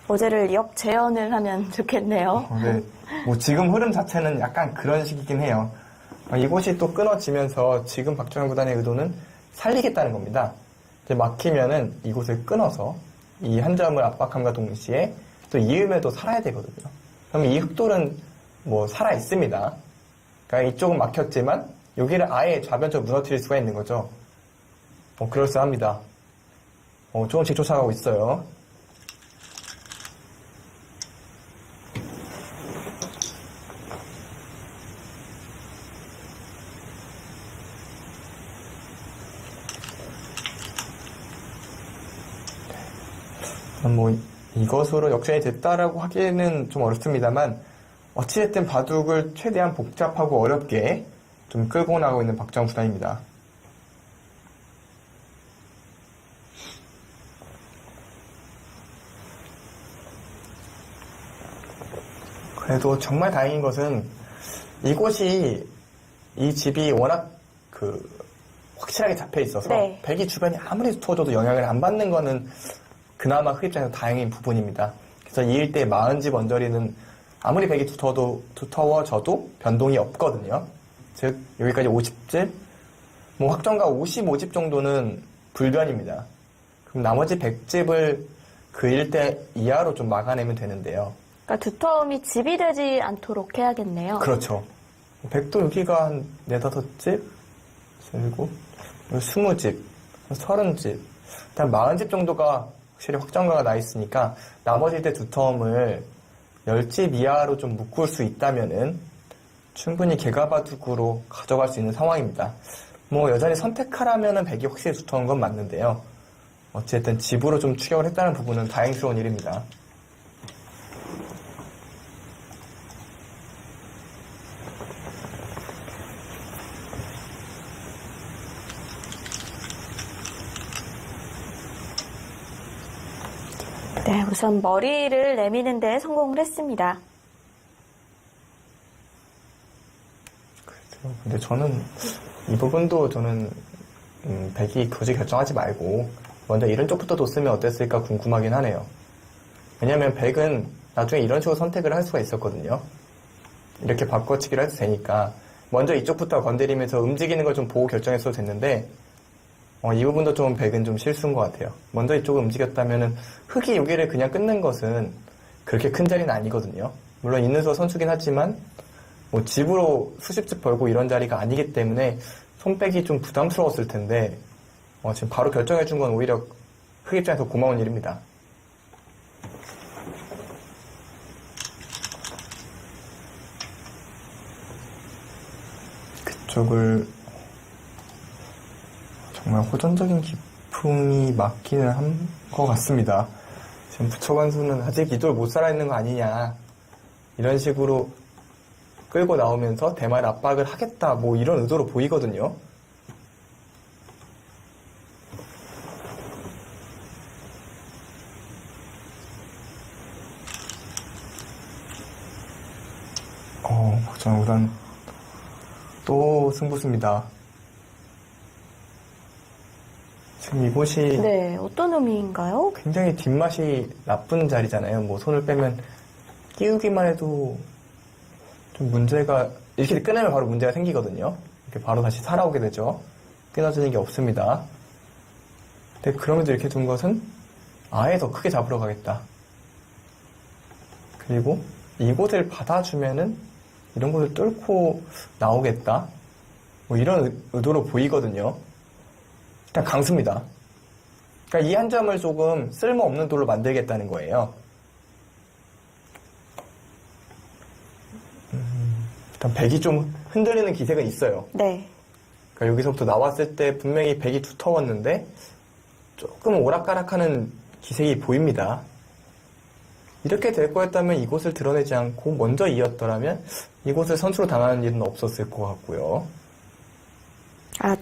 어제를 역재현을 하면 좋겠네요. 네. 뭐 지금 흐름 자체는 약간 그런 식이긴 해요. 이곳이 또 끊어지면서 지금 박정환 구단의 의도는 살리겠다는 겁니다. 이제 막히면은 이곳을 끊어서 이 한 점을 압박함과 동시에 또 이음에도 살아야 되거든요. 그럼 이 흑돌은 뭐 살아 있습니다. 그러니까 이쪽은 막혔지만 여기를 아예 좌변적으로 무너뜨릴 수가 있는 거죠. 그럴싸합니다. 조금씩 쫓아가고 있어요. 우선 뭐 이것으로 역전이 됐다라고 하기에는 좀 어렵습니다만 어찌됐든 바둑을 최대한 복잡하고 어렵게 좀 끌고 나가고 있는 박정우 구단입니다. 그래도 정말 다행인 것은 이 집이 워낙 확실하게 잡혀 있어서 네. 백이 주변이 아무리 두터워져도 영향을 안 받는 거는 그나마 흑 입장에서 다행인 부분입니다. 그래서 이 일대 40집 언저리는 아무리 백이 두터워져도 변동이 없거든요. 즉 여기까지 50집, 뭐 확정가 55집 정도는 불변입니다. 그럼 나머지 100집을 그 일대 이하로 좀 막아내면 되는데요. 그러니까 두터움이 집이 되지 않도록 해야겠네요. 그렇죠. 백도 여기가 한 4, 5집, 그리고 20집, 30집, 일단 40집 정도가 확실히 확정가가 나 있으니까 나머지 때 두터움을 10집 이하로 좀 묶을 수 있다면은 충분히 개가바둑으로 가져갈 수 있는 상황입니다. 뭐 여전히 선택하라면은 백이 확실히 두터운 건 맞는데요. 어쨌든 집으로 좀 추격을 했다는 부분은 다행스러운 일입니다. 네, 우선 머리를 내미는 데 성공을 했습니다. 그렇죠. 근데 저는 이 부분도 백이 굳이 결정하지 말고 먼저 이런 쪽부터 뒀으면 어땠을까 궁금하긴 하네요. 왜냐면 백은 나중에 이런 식으로 선택을 할 수가 있었거든요. 이렇게 바꿔치기를 해도 되니까 먼저 이쪽부터 건드리면서 움직이는 걸 좀 보고 결정했어도 됐는데 이 부분도 좀 백은 좀 실수인 것 같아요. 먼저 이쪽을 움직였다면은 흑이 여기를 그냥 끊는 것은 그렇게 큰 자리는 아니거든요. 물론 있는 수 선수긴 하지만 뭐 집으로 수십 집 벌고 이런 자리가 아니기 때문에 손빼기 좀 부담스러웠을 텐데 지금 바로 결정해 준 건 오히려 흑 입장에서 고마운 일입니다. 그쪽을 정말 호전적인 기풍이 맞기는 한 것 같습니다. 지금 부처관수는 아직 이돌 못 살아있는 거 아니냐 이런 식으로 끌고 나오면서 대마를 압박을 하겠다 뭐 이런 의도로 보이거든요. 박정우단 또 승부수입니다. 지금 이곳이 네, 어떤 의미인가요? 굉장히 뒷맛이 나쁜 자리잖아요. 뭐 손을 빼면 끼우기만 해도 좀 문제가 이렇게 끊으면 바로 문제가 생기거든요. 이렇게 바로 다시 살아오게 되죠. 끊어지는 게 없습니다. 근데 그럼에도 이렇게 둔 것은 아예 더 크게 잡으러 가겠다. 그리고 이곳을 받아주면은 이런 곳을 뚫고 나오겠다. 뭐 이런 의도로 보이거든요. 일단 강수입니다. 그러니까 이 한 점을 조금 쓸모없는 돌로 만들겠다는 거예요. 일단 백이 좀 흔들리는 기색은 있어요. 네. 그러니까 여기서부터 나왔을 때 분명히 백이 두터웠는데 조금 오락가락하는 기색이 보입니다. 이렇게 될 거였다면 이곳을 드러내지 않고 먼저 이었더라면 이곳을 선수로 당하는 일은 없었을 것 같고요.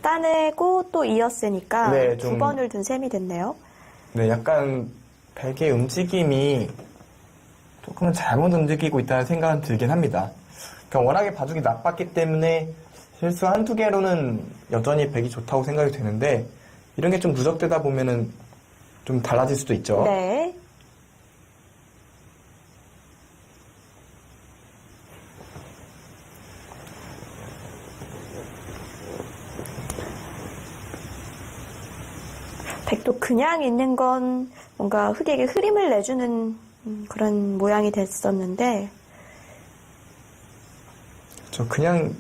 따내고 또 이었으니까 네, 두 번을 둔 셈이 됐네요. 네, 약간 백의 움직임이 조금은 잘못 움직이고 있다는 생각은 들긴 합니다. 그러니까 워낙에 바둑이 나빴기 때문에 실수 한두 개로는 여전히 백이 좋다고 생각이 되는데 이런 게 좀 누적되다 보면은 좀 달라질 수도 있죠. 네. 백도 그냥 있는 건 뭔가 흑에게 흐림을 내주는 그런 모양이 됐었는데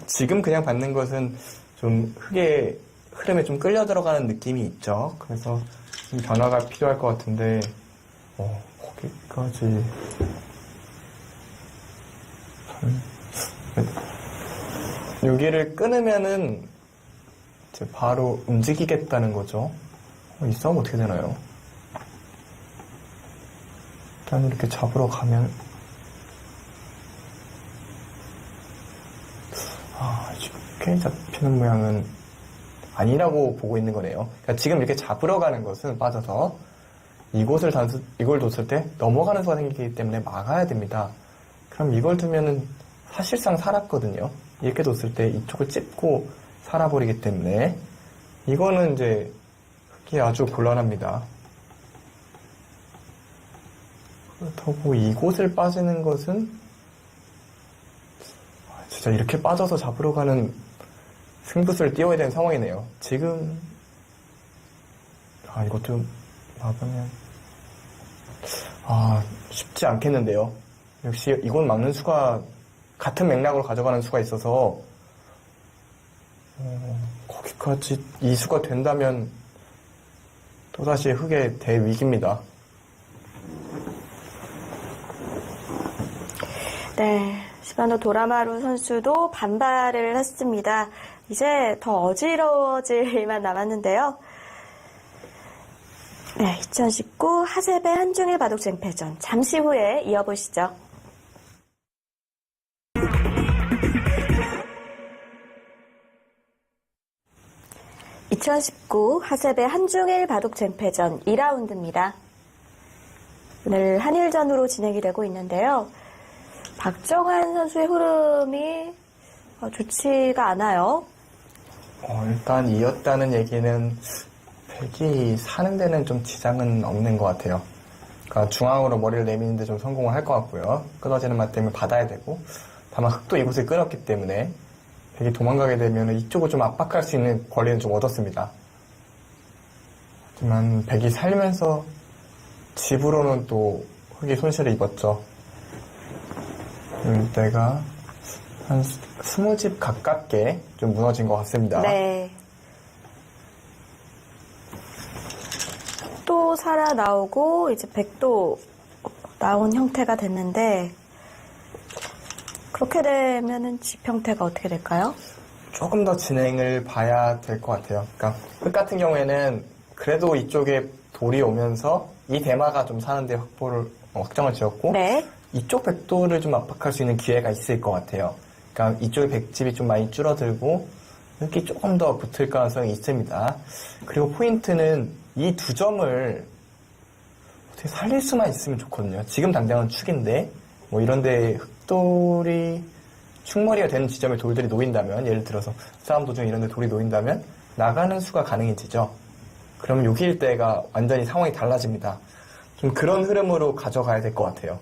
지금 그냥 받는 것은 좀 흑의 흐름에 좀 끌려 들어가는 느낌이 있죠. 그래서 좀 변화가 필요할 것 같은데, 거기까지. 여기를 끊으면은 이제 바로 움직이겠다는 거죠. 이 싸움 어떻게 되나요? 일단 이렇게 잡으러 가면 쉽게 잡히는 모양은 아니라고 보고 있는 거네요. 그러니까 지금 이렇게 잡으러 가는 것은 빠져서 이걸 뒀을 때 넘어가는 수가 생기기 때문에 막아야 됩니다. 그럼 이걸 두면은 사실상 살았거든요. 이렇게 뒀을 때 이쪽을 찝고 살아버리기 때문에 이거는 이제 흑이 아주 곤란합니다. 그렇다고 이곳을 빠지는 것은 진짜 이렇게 빠져서 잡으러 가는 승부수를 띄워야 되는 상황이네요. 지금 이것 좀 막으면 쉽지 않겠는데요. 역시 이건 막는 수가 같은 맥락으로 가져가는 수가 있어서 거기까지 이 수가 된다면 또다시 흑의 대위기입니다. 네, 시바노 도라마루 선수도 반발을 했습니다. 이제 더 어지러워질 일만 남았는데요. 네, 2019 하세베 한중일 바둑 쟁패전 잠시 후에 이어보시죠. 2019 하세베 한중일 바둑 쟁패전 2라운드입니다. 오늘 한일전으로 진행이 되고 있는데요. 박정환 선수의 흐름이 좋지가 않아요. 일단 이었다는 얘기는 백이 사는 데는 좀 지장은 없는 것 같아요. 그러니까 중앙으로 머리를 내미는데 좀 성공을 할 것 같고요. 끊어지는 맛 때문에 받아야 되고, 다만 흑도 이곳을 끊었기 때문에 백이 도망가게 되면 이쪽을 좀 압박할 수 있는 권리는 좀 얻었습니다. 하지만 백이 살면서 집으로는 또 흑이 손실을 입었죠. 이때가 한 20집 가깝게 좀 무너진 것 같습니다. 네. 또 살아나오고 이제 백도 나온 형태가 됐는데 그렇게 되면은 집 형태가 어떻게 될까요? 조금 더 진행을 봐야 될 것 같아요. 그러니까 흑 같은 경우에는 그래도 이쪽에 돌이 오면서 이 대마가 좀 사는데 확정을 지었고 네. 이쪽 백도를 좀 압박할 수 있는 기회가 있을 것 같아요. 그러니까 이쪽에 백집이 좀 많이 줄어들고 흑이 조금 더 붙을 가능성이 있습니다. 그리고 포인트는 이 두 점을 어떻게 살릴 수만 있으면 좋거든요. 지금 당장은 축인데 뭐 이런데 흑돌이 축머리가 되는 지점에 돌들이 놓인다면, 예를 들어서 싸움 도중에 이런데 돌이 놓인다면 나가는 수가 가능해지죠. 그럼 여기일 때가 완전히 상황이 달라집니다. 좀 그런 흐름으로 가져가야 될 것 같아요.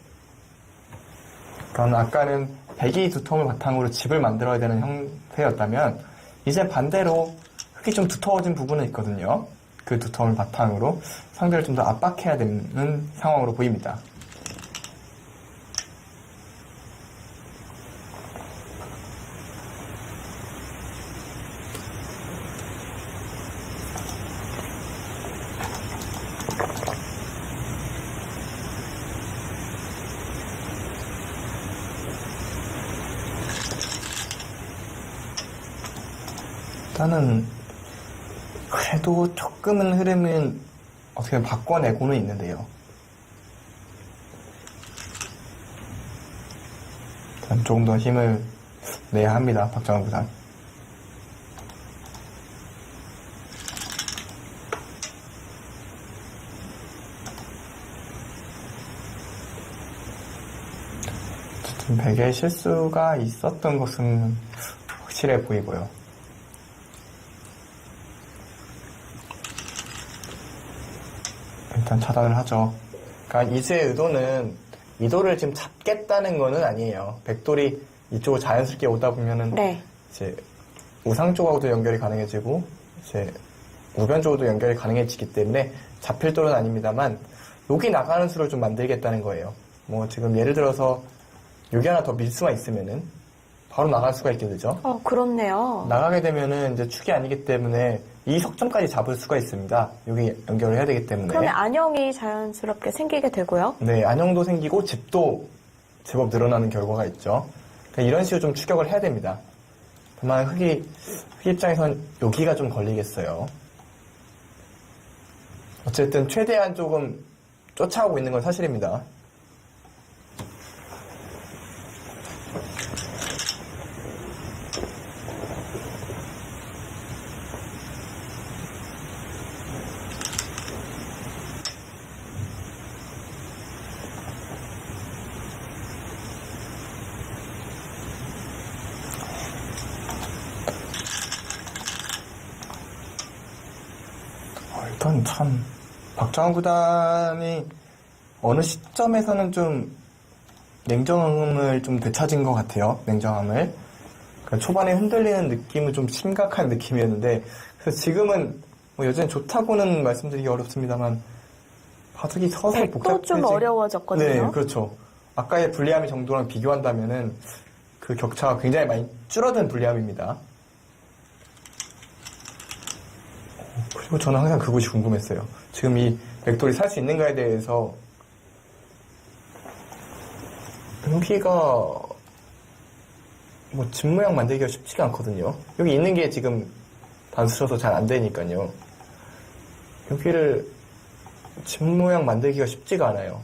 그러니까 아까는 백이 두텀을 바탕으로 집을 만들어야 되는 형태였다면 이제 반대로 흑이 좀 두터워진 부분은 있거든요. 그 두텀을 바탕으로 상대를 좀 더 압박해야 되는 상황으로 보입니다. 일단은 그래도 조금은 흐름은 어떻게 바꿔내고는 있는데요. 일단 조금 더 힘을 내야 합니다. 박정환 구단. 어쨌든 백의 실수가 있었던 것은 확실해 보이고요. 일단 차단을 하죠. 그러니까 이수의 의도는 이 돌을 지금 잡겠다는 거는 아니에요. 백돌이 이쪽으로 자연스럽게 오다 보면은 네. 이제 우상 쪽하고도 연결이 가능해지고 이제 우변 쪽으로도 연결이 가능해지기 때문에 잡힐 돌은 아닙니다만 여기 나가는 수를 좀 만들겠다는 거예요. 뭐 지금 예를 들어서 여기 하나 더 밀 수만 있으면은 바로 나갈 수가 있게 되죠. 그렇네요. 나가게 되면은 이제 축이 아니기 때문에 이 석점까지 잡을 수가 있습니다. 여기 연결을 해야 되기 때문에. 그러면 안형이 자연스럽게 생기게 되고요. 네, 안형도 생기고 집도 제법 늘어나는 결과가 있죠. 그러니까 이런 식으로 좀 추격을 해야 됩니다. 다만 흑 입장에선 여기가 좀 걸리겠어요. 어쨌든 최대한 조금 쫓아오고 있는 건 사실입니다. 일단 참 박정환 구단이 어느 시점에서는 좀 냉정함을 좀 되찾은 것 같아요. 냉정함을. 그러니까 초반에 흔들리는 느낌은 좀 심각한 느낌이었는데, 그래서 지금은 뭐 여전히 좋다고는 말씀드리기 어렵습니다만 바둑이 서서히 백도 좀 어려워졌거든요. 네, 그렇죠. 아까의 불리함의 정도랑 비교한다면은 그 격차가 굉장히 많이 줄어든 불리함입니다. 그리고 저는 항상 그것이 궁금했어요. 지금 이 백돌이 살 수 있는가에 대해서. 여기가 뭐 집 모양 만들기가 쉽지가 않거든요. 여기 있는 게 지금 단수라서 잘 안 되니까요. 여기를 집 모양 만들기가 쉽지가 않아요.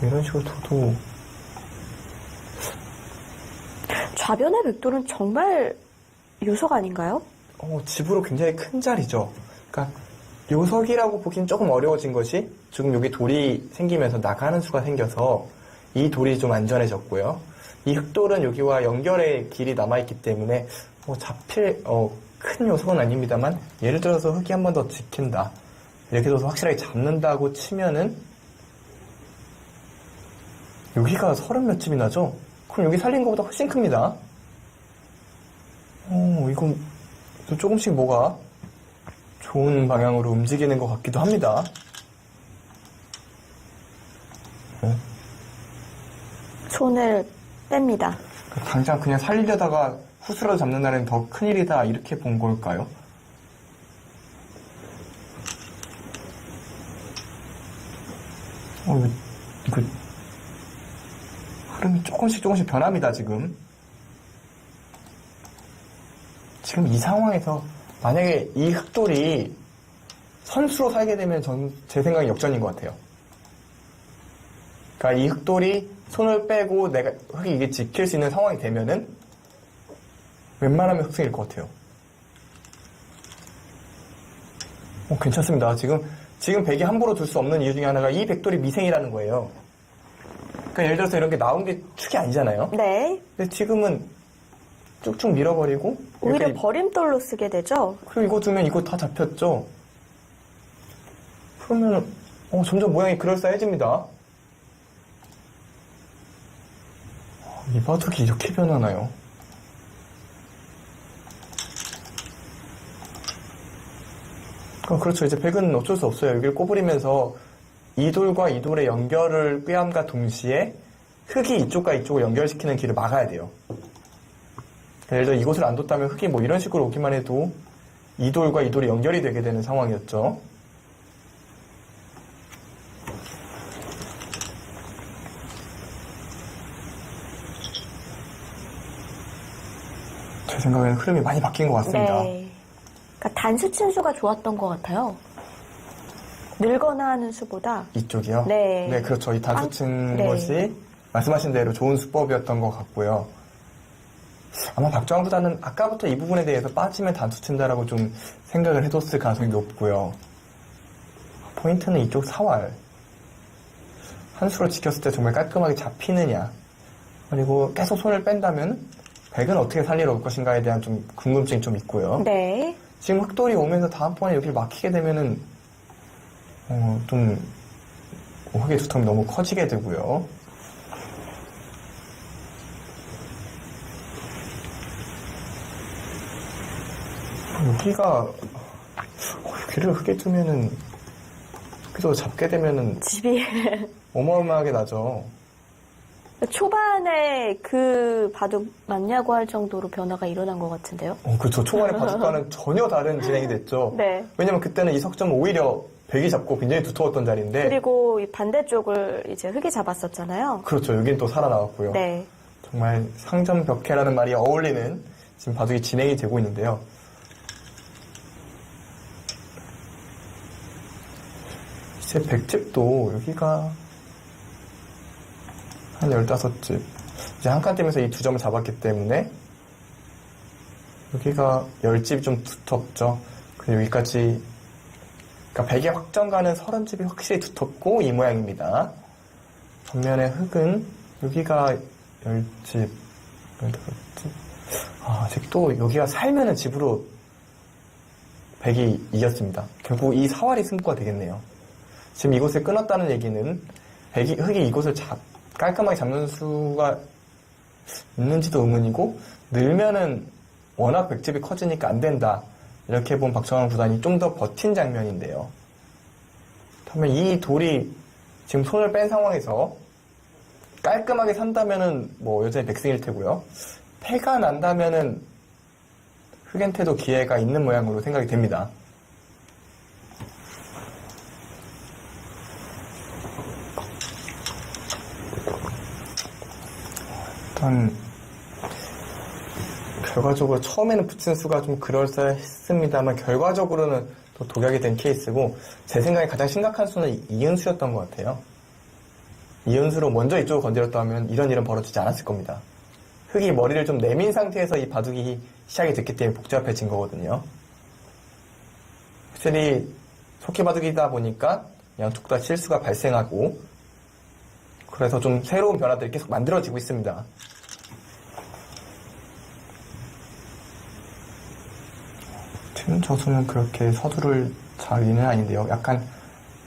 이런 식으로 둬도 좌변의 백돌은 정말 요석 아닌가요? 집으로 굉장히 큰 자리죠. 그러니까 요석이라고 보기엔 조금 어려워진 것이 지금 여기 돌이 생기면서 나가는 수가 생겨서 이 돌이 좀 안전해졌고요. 이 흑돌은 여기와 연결의 길이 남아있기 때문에 잡힐 큰 요소는 아닙니다만 예를 들어서 흑이 한 번 더 지킨다. 이렇게 둬서 확실하게 잡는다고 치면은 여기가 30몇 집이 나죠? 그럼 여기 살린 것보다 훨씬 큽니다. 이건 또 조금씩 뭐가 좋은 방향으로 움직이는 것 같기도 합니다. 손을 뺍니다. 당장 그냥 살리려다가 후스라도 잡는 날엔 더 큰일이다 이렇게 본 걸까요? 이거 흐름이 조금씩 변합니다. 지금 이 상황에서 만약에 이 흑돌이 선수로 살게 되면 제 생각엔 역전인 것 같아요. 그러니까 이 흑돌이 손을 빼고 내가 흑이 이게 지킬 수 있는 상황이 되면은 웬만하면 흑승일 것 같아요. 괜찮습니다. 지금 백이 함부로 둘 수 없는 이유 중에 하나가 이 백돌이 미생이라는 거예요. 그러니까 예를 들어서 이런 게 나온 게 축이 아니잖아요. 네. 근데 지금은 쭉쭉 밀어버리고 오히려 이렇게 버림돌로 쓰게 되죠. 그리고 이거 두면 이거 다 잡혔죠. 그러면 점점 모양이 그럴싸해집니다. 이 바둑이 이렇게 변하나요? 그렇죠. 이제 백은 어쩔 수 없어요. 여기를 꼬부리면서 이 돌과 이 돌의 연결을 꾀함과 동시에 흑이 이쪽과 이쪽을 연결시키는 길을 막아야 돼요. 예를 들어 이곳을 안 뒀다면 흑이 뭐 이런 식으로 오기만 해도 이 돌과 이 돌이 연결이 되게 되는 상황이었죠. 제 생각에는 흐름이 많이 바뀐 것 같습니다. 네. 그러니까 단수 친수가 좋았던 것 같아요. 늘거나 하는 수보다. 이쪽이요? 네. 네, 그렇죠. 이 단수 친 네. 것이 말씀하신 대로 좋은 수법이었던 것 같고요. 아마 박정환 구단은 아까부터 이 부분에 대해서 빠지면 단수 친다라고 좀 생각을 해뒀을 가능성이 높고요. 포인트는 이쪽 사활. 한 수를 지켰을 때 정말 깔끔하게 잡히느냐. 그리고 계속 손을 뺀다면 백은 어떻게 살리러 올 것인가에 대한 좀 궁금증이 좀 있고요. 네. 지금 흑돌이 오면서 다음번에 여기를 막히게 되면은 좀 흑의 두통이 너무 커지게 되고요. 여기를 흑에 두면은 여기서 잡게 되면은 집이 어마어마하게 나죠. 초반에 그 바둑 맞냐고 할 정도로 변화가 일어난 것 같은데요. 그렇죠. 초반에 바둑과는 전혀 다른 진행이 됐죠. 네. 왜냐면 그때는 이 석점은 오히려 백이 잡고 굉장히 두터웠던 자리인데. 그리고 이 반대쪽을 이제 흑이 잡았었잖아요. 그렇죠. 여긴 또 살아나왔고요. 네. 정말 상점벽해라는 말이 어울리는 지금 바둑이 진행이 되고 있는데요. 이제 백집도 여기가 한 15집. 이제 한 칸 떼면서 이 두 점을 잡았기 때문에 여기가 10집이 좀 두텁죠. 그리고 여기까지 그러니까 백의 확정가는 30집이 확실히 두텁고 이 모양입니다. 반면에 흑은 여기가 10집, 15집. 아직도 여기가 살면은 집으로 백이 이겼습니다. 결국 이 사활이 승부가 되겠네요. 지금 이곳을 끊었다는 얘기는 흑이 이곳을 깔끔하게 잡는 수가 있는지도 의문이고, 늘면은 워낙 백집이 커지니까 안 된다. 이렇게 본 박정환 구단이 좀 더 버틴 장면인데요. 그러면 이 돌이 지금 손을 뺀 상황에서 깔끔하게 산다면은 뭐 여전히 백승일 테고요. 패가 난다면은 흑한테도 기회가 있는 모양으로 생각이 됩니다. 일단 결과적으로 처음에는 붙인 수가 좀 그럴싸했습니다만 결과적으로는 또 독약이 된 케이스고, 제 생각에 가장 심각한 수는 이은수였던 것 같아요. 이은수로 먼저 이쪽을 건드렸다면 이런 벌어지지 않았을 겁니다. 흑이 머리를 좀 내민 상태에서 이 바둑이 시작이 됐기 때문에 복잡해진 거거든요. 확실히 속기 바둑이다 보니까 그냥 툭 다 실수가 발생하고, 그래서 좀 새로운 변화들이 계속 만들어지고 있습니다. 저수는 그렇게 서두를 자리는 아닌데요. 약간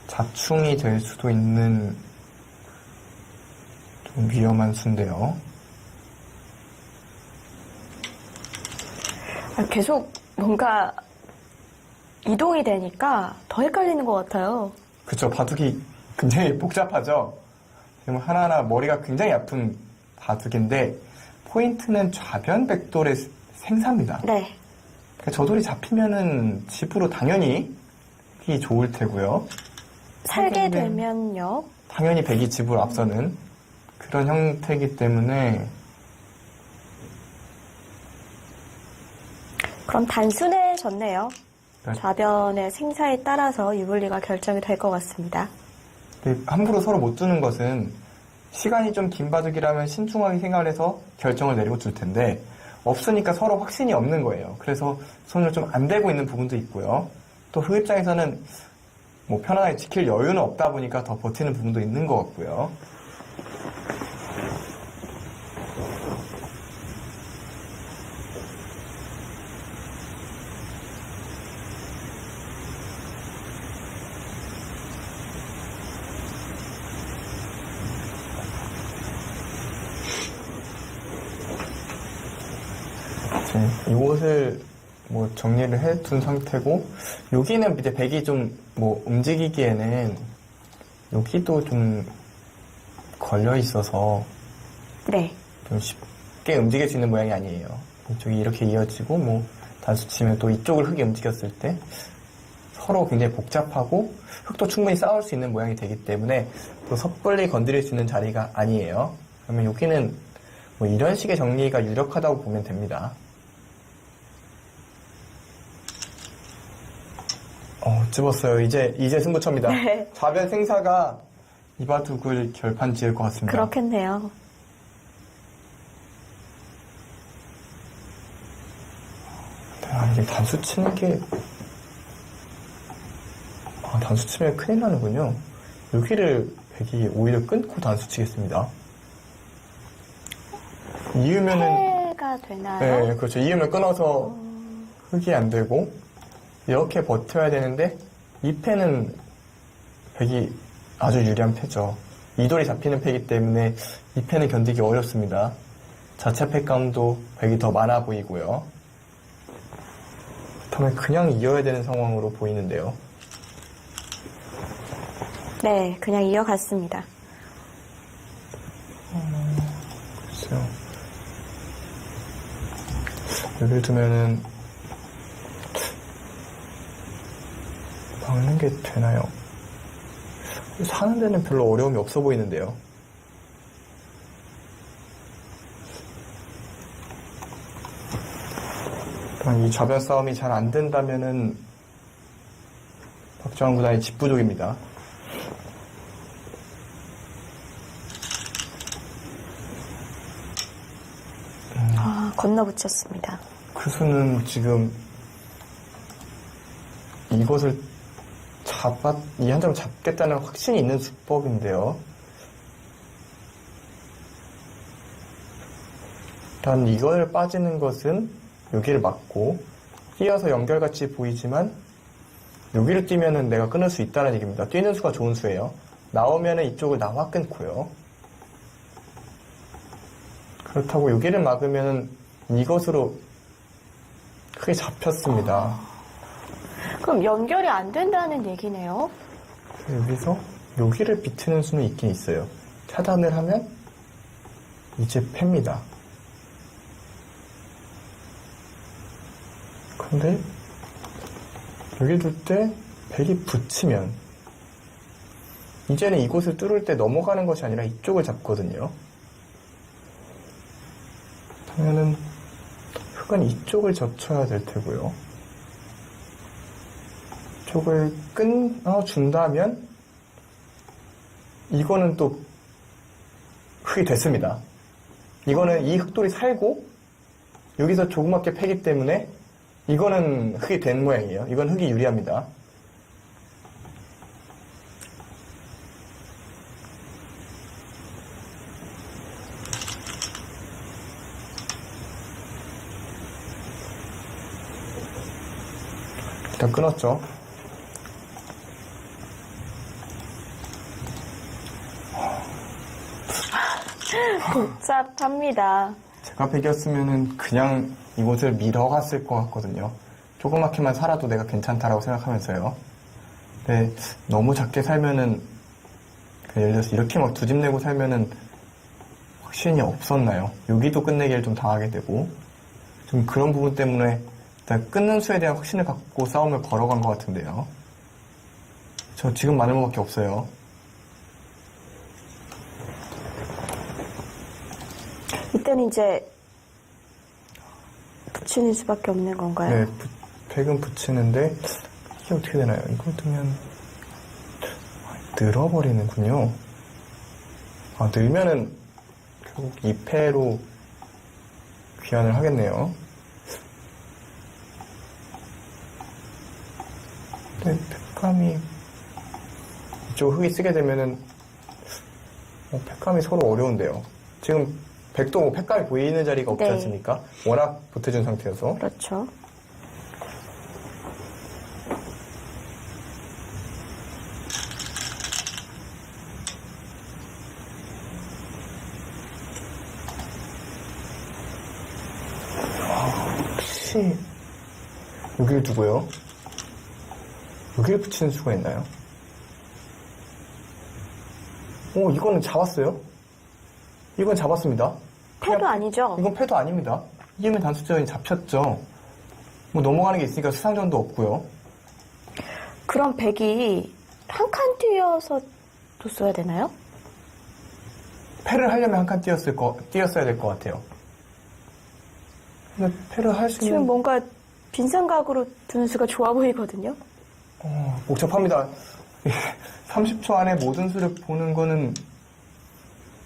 자충이 될 수도 있는 좀 위험한 수인데요. 계속 뭔가 이동이 되니까 더 헷갈리는 것 같아요. 그쵸. 바둑이 굉장히 복잡하죠. 지금 하나하나 머리가 굉장히 아픈 바둑인데, 포인트는 좌변 백돌의 생사입니다. 네. 저 돌이 잡히면은 집으로 당연히 흑이 좋을 테고요. 살게 되면요. 당연히 백이 집으로 앞서는 그런 형태이기 때문에, 그럼 단순해졌네요. 네. 좌변의 생사에 따라서 유불리가 결정이 될 것 같습니다. 함부로 서로 못 두는 것은, 시간이 좀 긴 바둑이라면 신중하게 생각을 해서 결정을 내리고 줄 텐데, 없으니까 서로 확신이 없는 거예요. 그래서 손을 좀 안 대고 있는 부분도 있고요. 또 흑 입장에서는 뭐 편안하게 지킬 여유는 없다 보니까 더 버티는 부분도 있는 것 같고요. 이곳을 뭐 정리를 해둔 상태고, 여기는 이제 백이 좀 뭐 움직이기에는 여기도 좀 걸려 있어서 네. 좀 쉽게 움직일 수 있는 모양이 아니에요. 이쪽이 이렇게 이어지고, 뭐 단수 치면 또 이쪽을 흑이 움직였을 때 서로 굉장히 복잡하고, 흑도 충분히 싸울 수 있는 모양이 되기 때문에 또 섣불리 건드릴 수 있는 자리가 아니에요. 그러면 여기는 뭐 이런 식의 정리가 유력하다고 보면 됩니다. 집었어요. 이제 승부처입니다. 네. 좌변 생사가 이 바둑을 결판 지을 것 같습니다. 그렇겠네요. 이게 단수 치는 게, 단수 치면 큰일 나는군요. 여기를 백이 오히려 끊고 단수 치겠습니다. 이으면은, 패가 되나요? 네, 그렇죠. 이으면 끊어서 흑이 안 되고, 이렇게 버텨야 되는데, 이 패는 백이 아주 유리한 패죠. 이 돌이 잡히는 패이기 때문에 이 패는 견디기 어렵습니다. 자체 패감도 백이 더 많아 보이고요. 그렇다면 그냥 이어야 되는 상황으로 보이는데요. 네, 그냥 이어갔습니다. 글쎄요. 여기를 두면은 막는 게 되나요? 사는 데는 별로 어려움이 없어 보이는데요. 이 좌변 싸움이 잘 안 된다면은 박정환 구단이 집부족입니다. 건너붙였습니다. 그 수는 지금 이것을 이 한 점을 잡겠다는 확신이 있는 수법인데요. 일단 이걸 빠지는 것은 여기를 막고 뛰어서 연결같이 보이지만 여기를 뛰면은 내가 끊을 수 있다는 얘기입니다. 뛰는 수가 좋은 수예요. 나오면은 이쪽을 나와 끊고요. 그렇다고 여기를 막으면은 이것으로 크게 잡혔습니다. 그럼 연결이 안 된다는 얘기네요. 여기서 여기를 비트는 수는 있긴 있어요. 차단을 하면 이제 팹니다. 근데 여기 둘 때 백이 붙이면 이제는 이곳을 뚫을 때 넘어가는 것이 아니라 이쪽을 잡거든요. 그러면은 흙은 이쪽을 젖혀야 될 테고요. 이쪽을 끊어준다면 이거는 또 흙이 됐습니다. 이거는 이 흙돌이 살고 여기서 조그맣게 패기 때문에 이거는 흙이 된 모양이에요. 이건 흙이 유리합니다. 일단 끊었죠. 복잡합니다. 제가 백이었으면은 그냥 이곳을 밀어갔을 것 같거든요. 조그맣게만 살아도 내가 괜찮다라고 생각하면서요. 근데 너무 작게 살면은 예를 들어서 이렇게 막 두 집 내고 살면은 확신이 없었나요? 여기도 끝내기를 좀 당하게 되고 좀 그런 부분 때문에 일단 끊는 수에 대한 확신을 갖고 싸움을 걸어간 것 같은데요. 저 지금 마늘모밖에 없어요. 이때는 이제 붙이는 수밖에 없는 건가요? 네, 백은 붙이는데 이게 어떻게 되나요? 이걸 두면 늘어버리는군요. 아, 늘면은 결국 2패로 귀환을 하겠네요. 근데 팩감이 이쪽 흙이 쓰게 되면은 팩감이 서로 어려운데요. 지금 백도 팩감이 보이는 자리가 없지 네. 않습니까? 워낙 보태준 상태여서. 그렇죠. 혹시 여기를 두고요. 여기를 붙이는 수가 있나요? 이거는 잡았어요. 이건 잡았습니다. 패도 그냥 아니죠? 이건 패도 아닙니다. 이기면 단수전이 잡혔죠. 뭐 넘어가는 게 있으니까 수상전도 없고요. 그럼 백이 한 칸 뛰어서 또 써야 되나요? 패를 하려면 한 칸 뛰었어야 될 것 같아요. 근데 패를 할 수 지금 있는 뭔가 빈생각으로 두는 수가 좋아 보이거든요. 복잡합니다. 30초 안에 모든 수를 보는 거는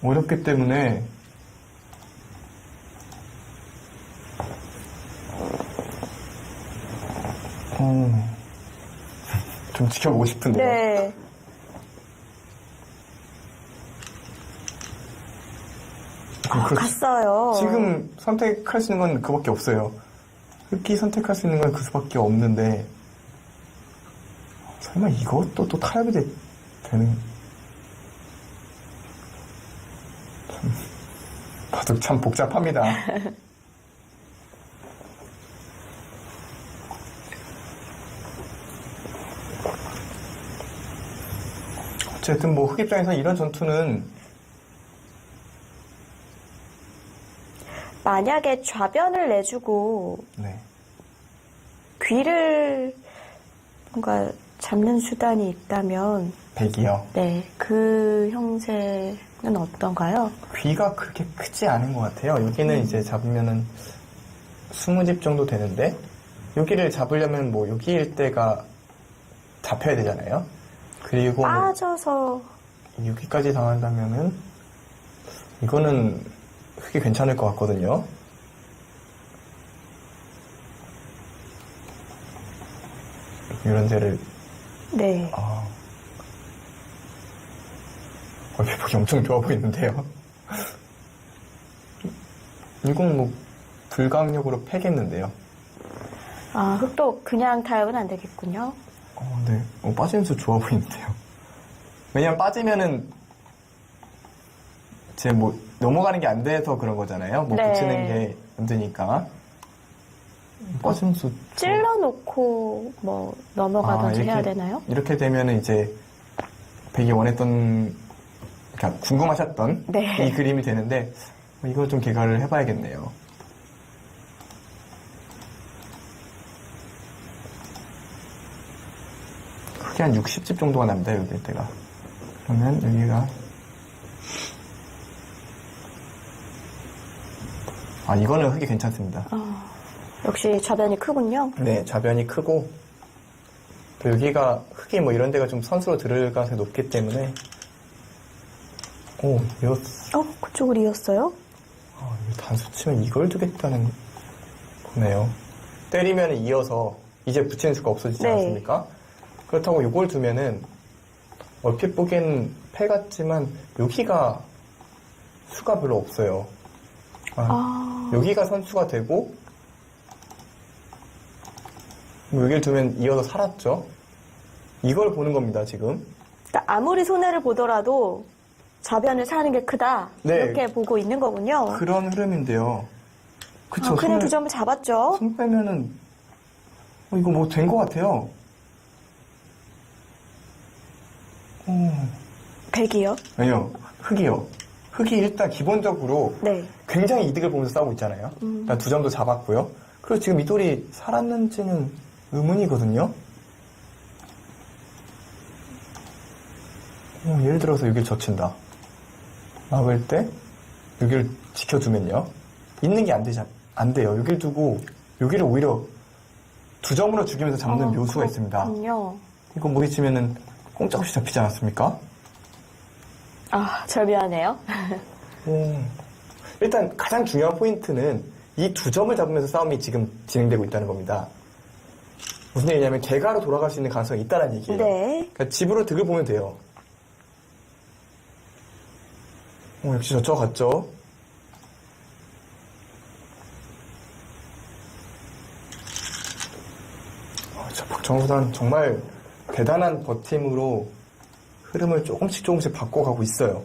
어렵기 때문에 좀 지켜보고 싶은데요. 네. 갔어요. 지금 선택할 수 있는 건 그밖에 없어요. 흑기 선택할 수 있는 건 그 수밖에 없는데 설마 이것도 또 타협이 되는 봐도 참 복잡합니다. 어쨌든 뭐 흑 입장에서 이런 전투는 만약에 좌변을 내주고 네. 귀를 뭔가 잡는 수단이 있다면 백이요. 네, 그 형세는 어떤가요? 귀가 그렇게 크지 않은 것 같아요. 여기는 이제 잡으면은 20집 정도 되는데 여기를 잡으려면 뭐 여기일 때가 잡혀야 되잖아요. 그리고 뭐 빠져서 여기까지 당한다면은 이거는 흙이 괜찮을 것 같거든요. 이런 데를 네. 얼핏 보기 엄청 좋아 보이는데요. 이건 뭐 불강력으로 패겠는데요. 아, 흑도 그냥 타협은 안 되겠군요. 네. 빠지는 수 좋아 보이는데요. 왜냐면 빠지면은 제 뭐 넘어가는 게 안 돼서 그런 거잖아요. 뭐 네. 붙이는 게 안 되니까. 빠지는 수 찔러놓고 뭐 넘어가든지 해야 되나요? 이렇게 되면은 이제 백이 원했던, 그러니까 궁금하셨던 네. 이 그림이 되는데 이거 좀 개발을 해봐야겠네요. 크게 한 60집 정도가 납니다, 여기 때가. 그러면 여기가 이거는 흙이 괜찮습니다. 역시 좌변이 크군요. 네, 좌변이 크고 또 여기가 흙이 뭐 이런 데가 좀 선수로 들어갈 가능성이 높기 때문에 이거 그쪽을 이었어요? 이거 단수 치면 이걸 두겠다는 거네요. 때리면 이어서 이제 붙이는 수가 없어지지 네. 않습니까? 그렇다고 이걸 두면은 얼핏 보기엔 패 같지만 여기가 수가 별로 없어요. 여기가 선수가 되고 여기를 두면 이어서 살았죠. 이걸 보는 겁니다, 지금. 그러니까 아무리 손해를 보더라도 좌변을 사는 게 크다. 네. 이렇게 보고 있는 거군요. 그런 흐름인데요. 그쵸. 그냥 두 점을 잡았죠. 손 빼면은 이거 뭐 된 것 같아요. 백이요? 아니요, 흙이요. 흙이 일단 기본적으로 네. 굉장히 이득을 보면서 싸우고 있잖아요. 일단 두 점도 잡았고요. 그리고 지금 이 돌이 살았는지는 의문이거든요. 예를 들어서 여기를 젖힌다. 막을 때 여기를 지켜두면요. 있는 게 안 돼요. 여기를 두고 여기를 오히려 두 점으로 죽이면서 잡는 묘수가 있습니다. 그렇군요. 이거 무리 치면은 꼼짝없이 잡히지 않았습니까? 절묘하네요. 일단 가장 중요한 포인트는 이 두 점을 잡으면서 싸움이 지금 진행되고 있다는 겁니다. 무슨 얘기냐면 개가로 돌아갈 수 있는 가능성이 있다는 얘기예요. 네. 그러니까 집으로 득을 보면 돼요. 역시 저쪽 같죠? 박정우단 정말 대단한 버팀으로 흐름을 조금씩 바꿔가고 있어요.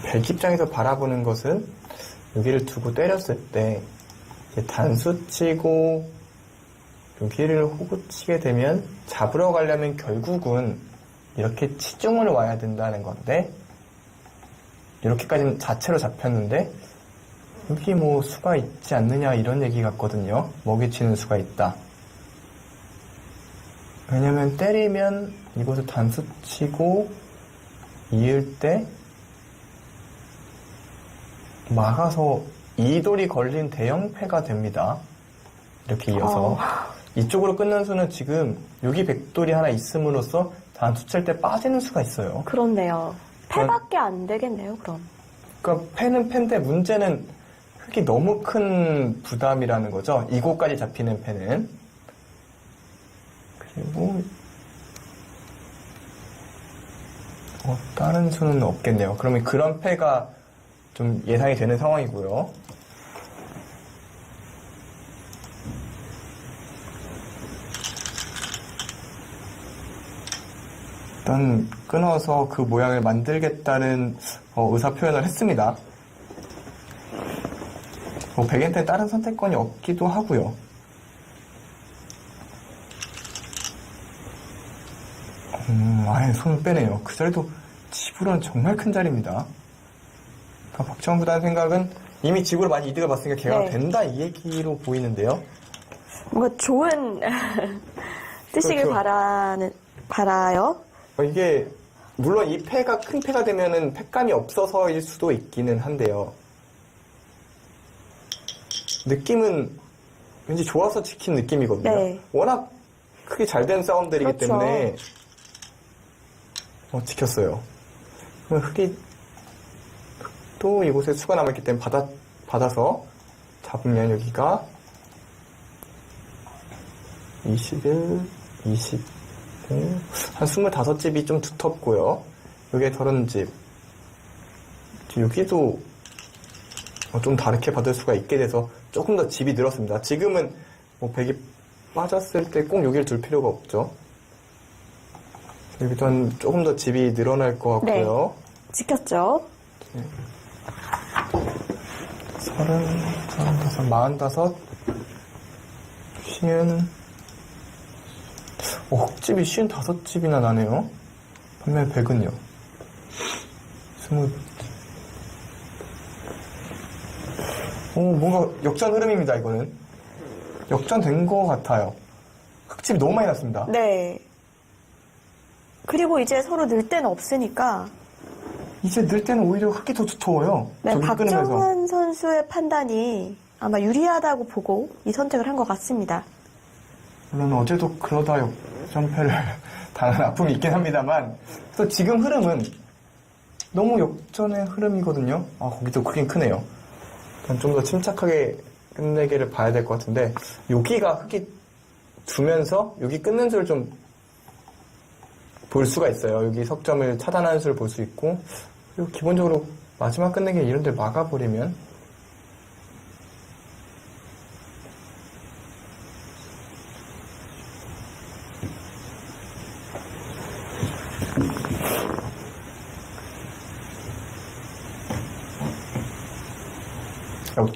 백 입장에서 바라보는 것은 여기를 두고 때렸을 때 단수 치고 여기를 호구 치게 되면 잡으러 가려면 결국은 이렇게 치중을 와야 된다는 건데 이렇게까지는 자체로 잡혔는데 여기 뭐 수가 있지 않느냐 이런 얘기 같거든요. 먹이치는 수가 있다. 왜냐면 때리면 이곳을 단수 치고 이을 때 막아서 이 돌이 걸린 대형패가 됩니다. 이렇게 이어서 이쪽으로 끊는 수는 지금 여기 백돌이 하나 있음으로써 단수 칠 때 빠지는 수가 있어요. 그렇네요. 패밖에 안 되겠네요, 그럼. 그러니까 패는 패인데 문제는 흙이 너무 큰 부담이라는 거죠. 이곳까지 잡히는 패는. 그리고 다른 수는 없겠네요. 그러면 그런 패가 좀 예상이 되는 상황이고요. 일단 끊어서 그 모양을 만들겠다는 의사 표현을 했습니다. 백엔테는 다른 선택권이 없기도 하고요. 아예 손을 빼네요. 그 자리도 집으로는 정말 큰 자리입니다. 그러니까 박정훈 구단 생각은 이미 집으로 많이 이득을 봤으니까 개가 네. 된다 이 얘기로 보이는데요. 뭔가 좋은 뜨시길 그렇죠. 바라요. 이게 물론 이 패가 큰 패가 되면은 패감이 없어서일 수도 있기는 한데요. 느낌은 왠지 좋아서 지킨 느낌이거든요. 네. 워낙 크게 잘 된 싸움들이기 그렇죠. 때문에 지켰어요. 흙이 또 이곳에 수가 남았기 때문에 받아서 잡으면 여기가 21, 25, 한 25집이 좀 두텁고요. 여기에 더러운 집. 여기도 좀 다르게 받을 수가 있게 돼서 조금 더 집이 늘었습니다. 지금은 뭐 백이 빠졌을 때 꼭 여기를 둘 필요가 없죠. 여기도 조금 더 집이 늘어날 것 같고요. 네. 지켰죠? 30, 45, 50, 흙집이 55집이나 나네요. 반면 100은요. 20, 뭔가 역전 흐름입니다, 이거는. 역전된 것 같아요. 흙집이 너무 많이 났습니다. 네. 그리고 이제 서로 늘 데는 없으니까. 이제 늘 때는 오히려 흙이 더 두터워요. 네, 저기 끊으면서. 박정환 선수의 판단이 아마 유리하다고 보고 이 선택을 한 것 같습니다. 물론 어제도 그러다 역전패를 당한 아픔이 있긴 합니다만, 또 지금 흐름은 너무 역전의 흐름이거든요. 거기도 크긴 크네요. 좀 더 침착하게 끝내기를 봐야 될 것 같은데, 여기가 흙이 두면서 여기 끊는 수를 좀 볼 수가 있어요. 여기 석점을 차단하는 수를 볼 수 있고, 그리고 기본적으로 마지막 끝내기 이런 데 막아버리면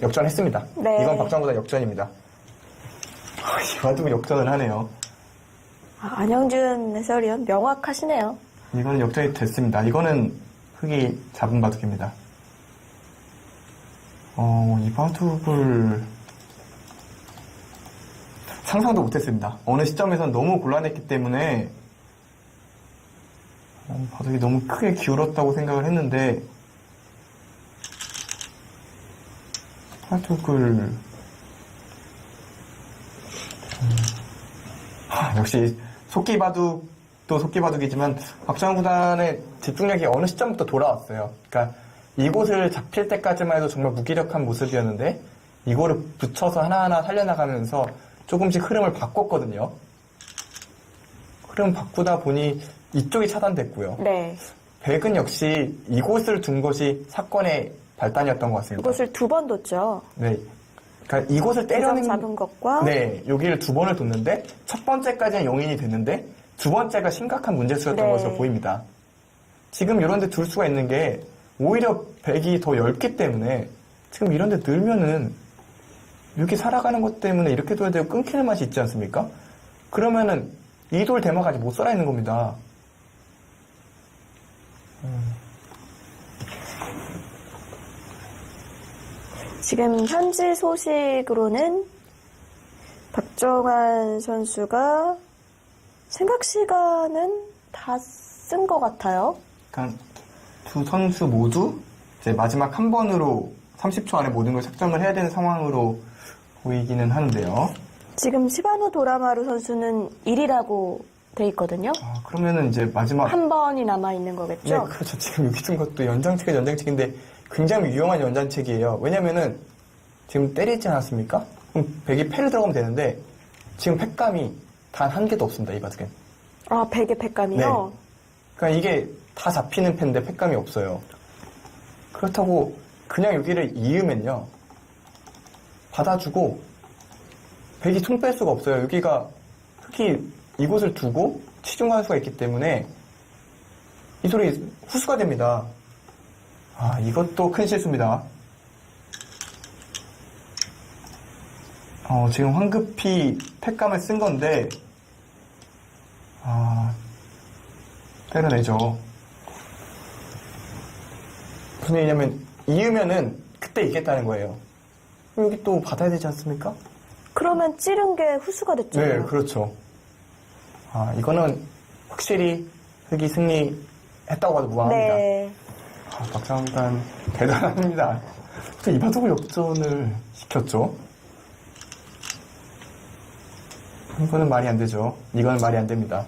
역전했습니다. 네. 이건 박정보다 역전입니다. 이와도 역전을 하네요. 안영준 해설위원 명확하시네요. 이거는 역전이 됐습니다. 이거는 흙이 잡은 바둑입니다. 이 바둑을 상상도 못했습니다. 어느 시점에선 너무 곤란했기 때문에 바둑이 너무 크게 기울었다고 생각을 했는데, 바둑을 역시 속기바둑도 속기바둑이지만 박정환 구단의 집중력이 어느 시점부터 돌아왔어요. 그러니까 이곳을 잡힐 때까지만 해도 정말 무기력한 모습이었는데, 이거를 붙여서 하나하나 살려나가면서 조금씩 흐름을 바꿨거든요. 흐름 바꾸다 보니 이쪽이 차단됐고요. 네. 백은 역시 이곳을 둔 것이 사건의 발단이었던 것 같습니다. 이곳을 2번 뒀죠. 네. 그러니까 이곳을 때려는 잡은 것과 네, 여기를 2번을 뒀는데 첫 번째까지는 용인이 됐는데 두 번째가 심각한 문제수였던 네. 것으로 보입니다. 지금 이런 데 둘 수가 있는 게 오히려 백이 더 얇기 때문에 지금 이런 데 넣으면은 여기 살아가는 것 때문에 이렇게 둬야 되고 끊기는 맛이 있지 않습니까? 그러면은 이 돌 대마까지 못 살아있는 겁니다. 지금 현지 소식으로는 박정환 선수가 생각 시간은 다 쓴 것 같아요. 그러니까 두 선수 모두 이제 마지막 한 번으로 30초 안에 모든 걸 착점을 해야 되는 상황으로 보이기는 하는데요. 지금 시바노 도라마루 선수는 1위라고 돼 있거든요. 그러면은 이제 마지막 한 번이 남아 있는 거겠죠? 네, 그렇죠. 지금 여기 둔 것도 연장책은 연장책인데 굉장히 위험한 연장책이에요. 왜냐면은 지금 때리지 않았습니까? 그럼 백이 패를 들어가면 되는데 지금 팩감이 단 한 개도 없습니다. 이 바둑엔. 백의 팩감이요? 네. 그러니까 이게 다 잡히는 패인데 팩감이 없어요. 그렇다고 그냥 여기를 이으면요. 받아주고 백이 손 뺄 수가 없어요. 여기가 특히 이곳을 두고 치중할 수가 있기 때문에 이 소리 후수가 됩니다. 이것도 큰 실수입니다. 지금 황급히 팩감을 쓴 건데, 때려내죠. 무슨 얘기냐면, 이으면은 그때 이겼다는 거예요. 여기 또 받아야 되지 않습니까? 그러면 찌른 게 후수가 됐잖아요. 네, 그렇죠. 이거는 확실히 흑이 승리했다고 봐도 무방합니다. 네. 박상단 대단합니다. 이 바둑을 역전을 시켰죠. 이거는 말이 안 되죠. 이거는 말이 안 됩니다.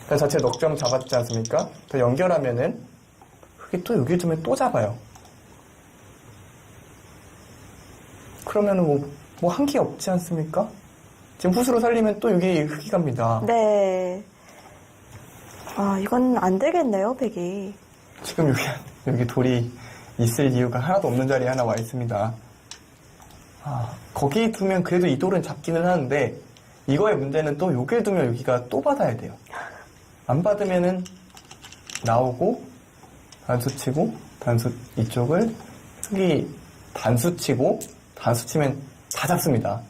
일단 자체 넉점 잡았지 않습니까? 더 연결하면은 흑이 또 여기 두면 또 잡아요. 그러면은 뭐 한 게 없지 않습니까? 지금 붓으로 살리면 또 여기 흙이 갑니다. 네. 아, 이건 안 되겠네요, 백이. 지금 여기 돌이 있을 이유가 하나도 없는 자리에 하나 와 있습니다. 거기 두면 그래도 이 돌은 잡기는 하는데 이거의 문제는 또 여길 두면 여기가 또 받아야 돼요. 안 받으면은 나오고 단수 치고 단수 이쪽을 흙이 단수 치고 단수 치면 다 잡습니다.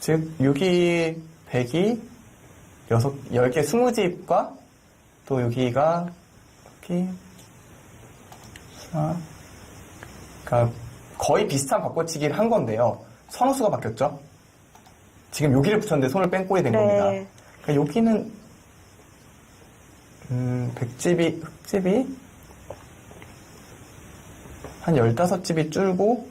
즉 여기 100이 10개 20집과 또 여기가 여기 그러니까 거의 비슷한 바꿔치기를 한 건데요. 선수가 바뀌었죠. 지금 여기를 붙였는데 손을 뺑꼬이 된 네. 겁니다. 그러니까 여기는 100집이 흙집이 한 15집이 줄고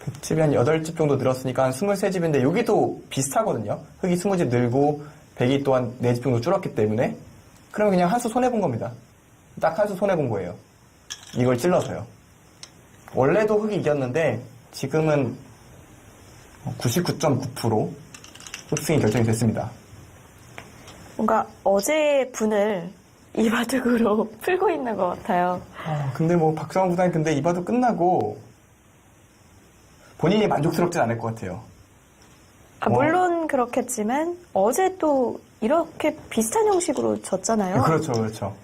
100집이 한 8집 정도 늘었으니까 한 23집인데 여기도 비슷하거든요. 흙이 20집 늘고 100이 또한 4집 정도 줄었기 때문에 그러면 그냥 한 수 손해본 겁니다. 딱 한 수 손해본 거예요. 이걸 찔러서요. 원래도 흙이 이겼는데 지금은 99.9% 흡승이 결정이 됐습니다. 뭔가 어제의 분을 이 바둑으로 풀고 있는 것 같아요. 근데 뭐 박정환 구단이 근데 이 바둑 끝나고 본인이 만족스럽진 않을 것 같아요. 물론 그렇겠지만 어제 또 이렇게 비슷한 형식으로 졌잖아요. 그렇죠, 그렇죠.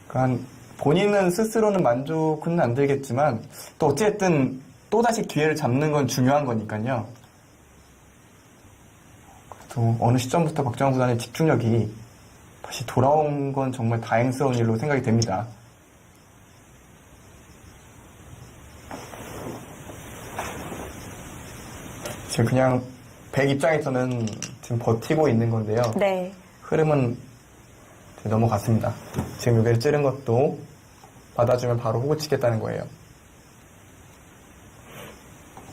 그러니까 본인은 스스로는 만족은 안 들겠지만 또 어쨌든 또다시 기회를 잡는 건 중요한 거니까요. 또 어느 시점부터 박정환 구단의 집중력이 다시 돌아온 건 정말 다행스러운 일로 생각이 됩니다. 지금 그냥 100 입장에서는 지금 버티고 있는 건데요. 네. 흐름은 넘어갔습니다. 지금 여기를 찌른 것도 받아주면 바로 호구 치겠다는 거예요.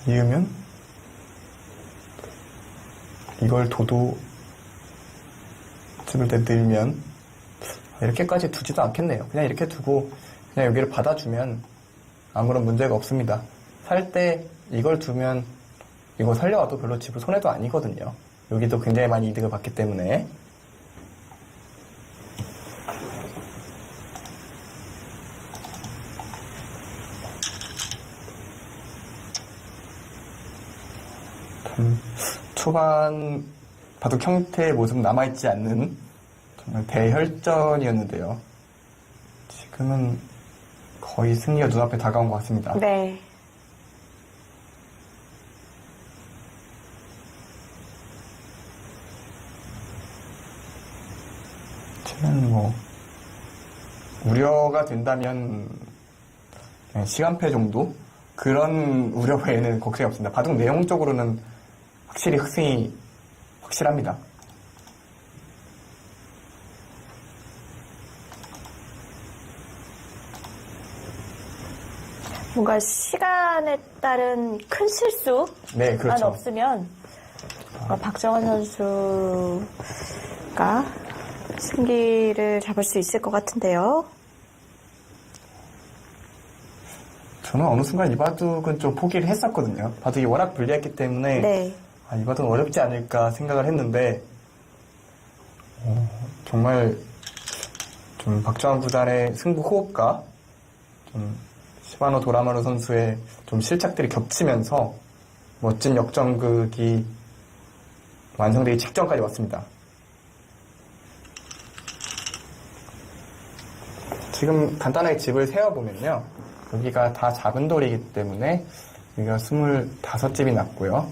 이으면 이걸 도도 집을 때 늘면 이렇게까지 두지도 않겠네요. 그냥 이렇게 두고 그냥 여기를 받아주면 아무런 문제가 없습니다. 살 때 이걸 두면 이거 살려와도 별로 집을 손해도 아니거든요. 여기도 굉장히 많이 이득을 받기 때문에 초반 바둑 형태의 모습 남아있지 않는 정말 대혈전이었는데요. 지금은 거의 승리가 눈앞에 다가온 것 같습니다. 네. 지금 뭐 우려가 된다면 그냥 시간패 정도? 그런 우려 외에는 걱정이 없습니다. 바둑 내용적으로는 확실히 흑승이 확실합니다. 뭔가 시간에 따른 큰 실수만 네, 그렇죠. 없으면 뭔가 박정환 선수가 승기를 잡을 수 있을 것 같은데요. 저는 어느 순간 이 바둑은 좀 포기를 했었거든요. 바둑이 워낙 불리했기 때문에 네. 이 바둑은 어렵지 않을까 생각을 했는데 정말 좀 박정환 구단의 승부 호흡과 좀 시바노 도라마루 선수의 좀 실착들이 겹치면서 멋진 역전극이 완성되기 직전까지 왔습니다. 지금 간단하게 집을 세어보면요. 여기가 다 작은 돌이기 때문에 여기가 25집이 났고요.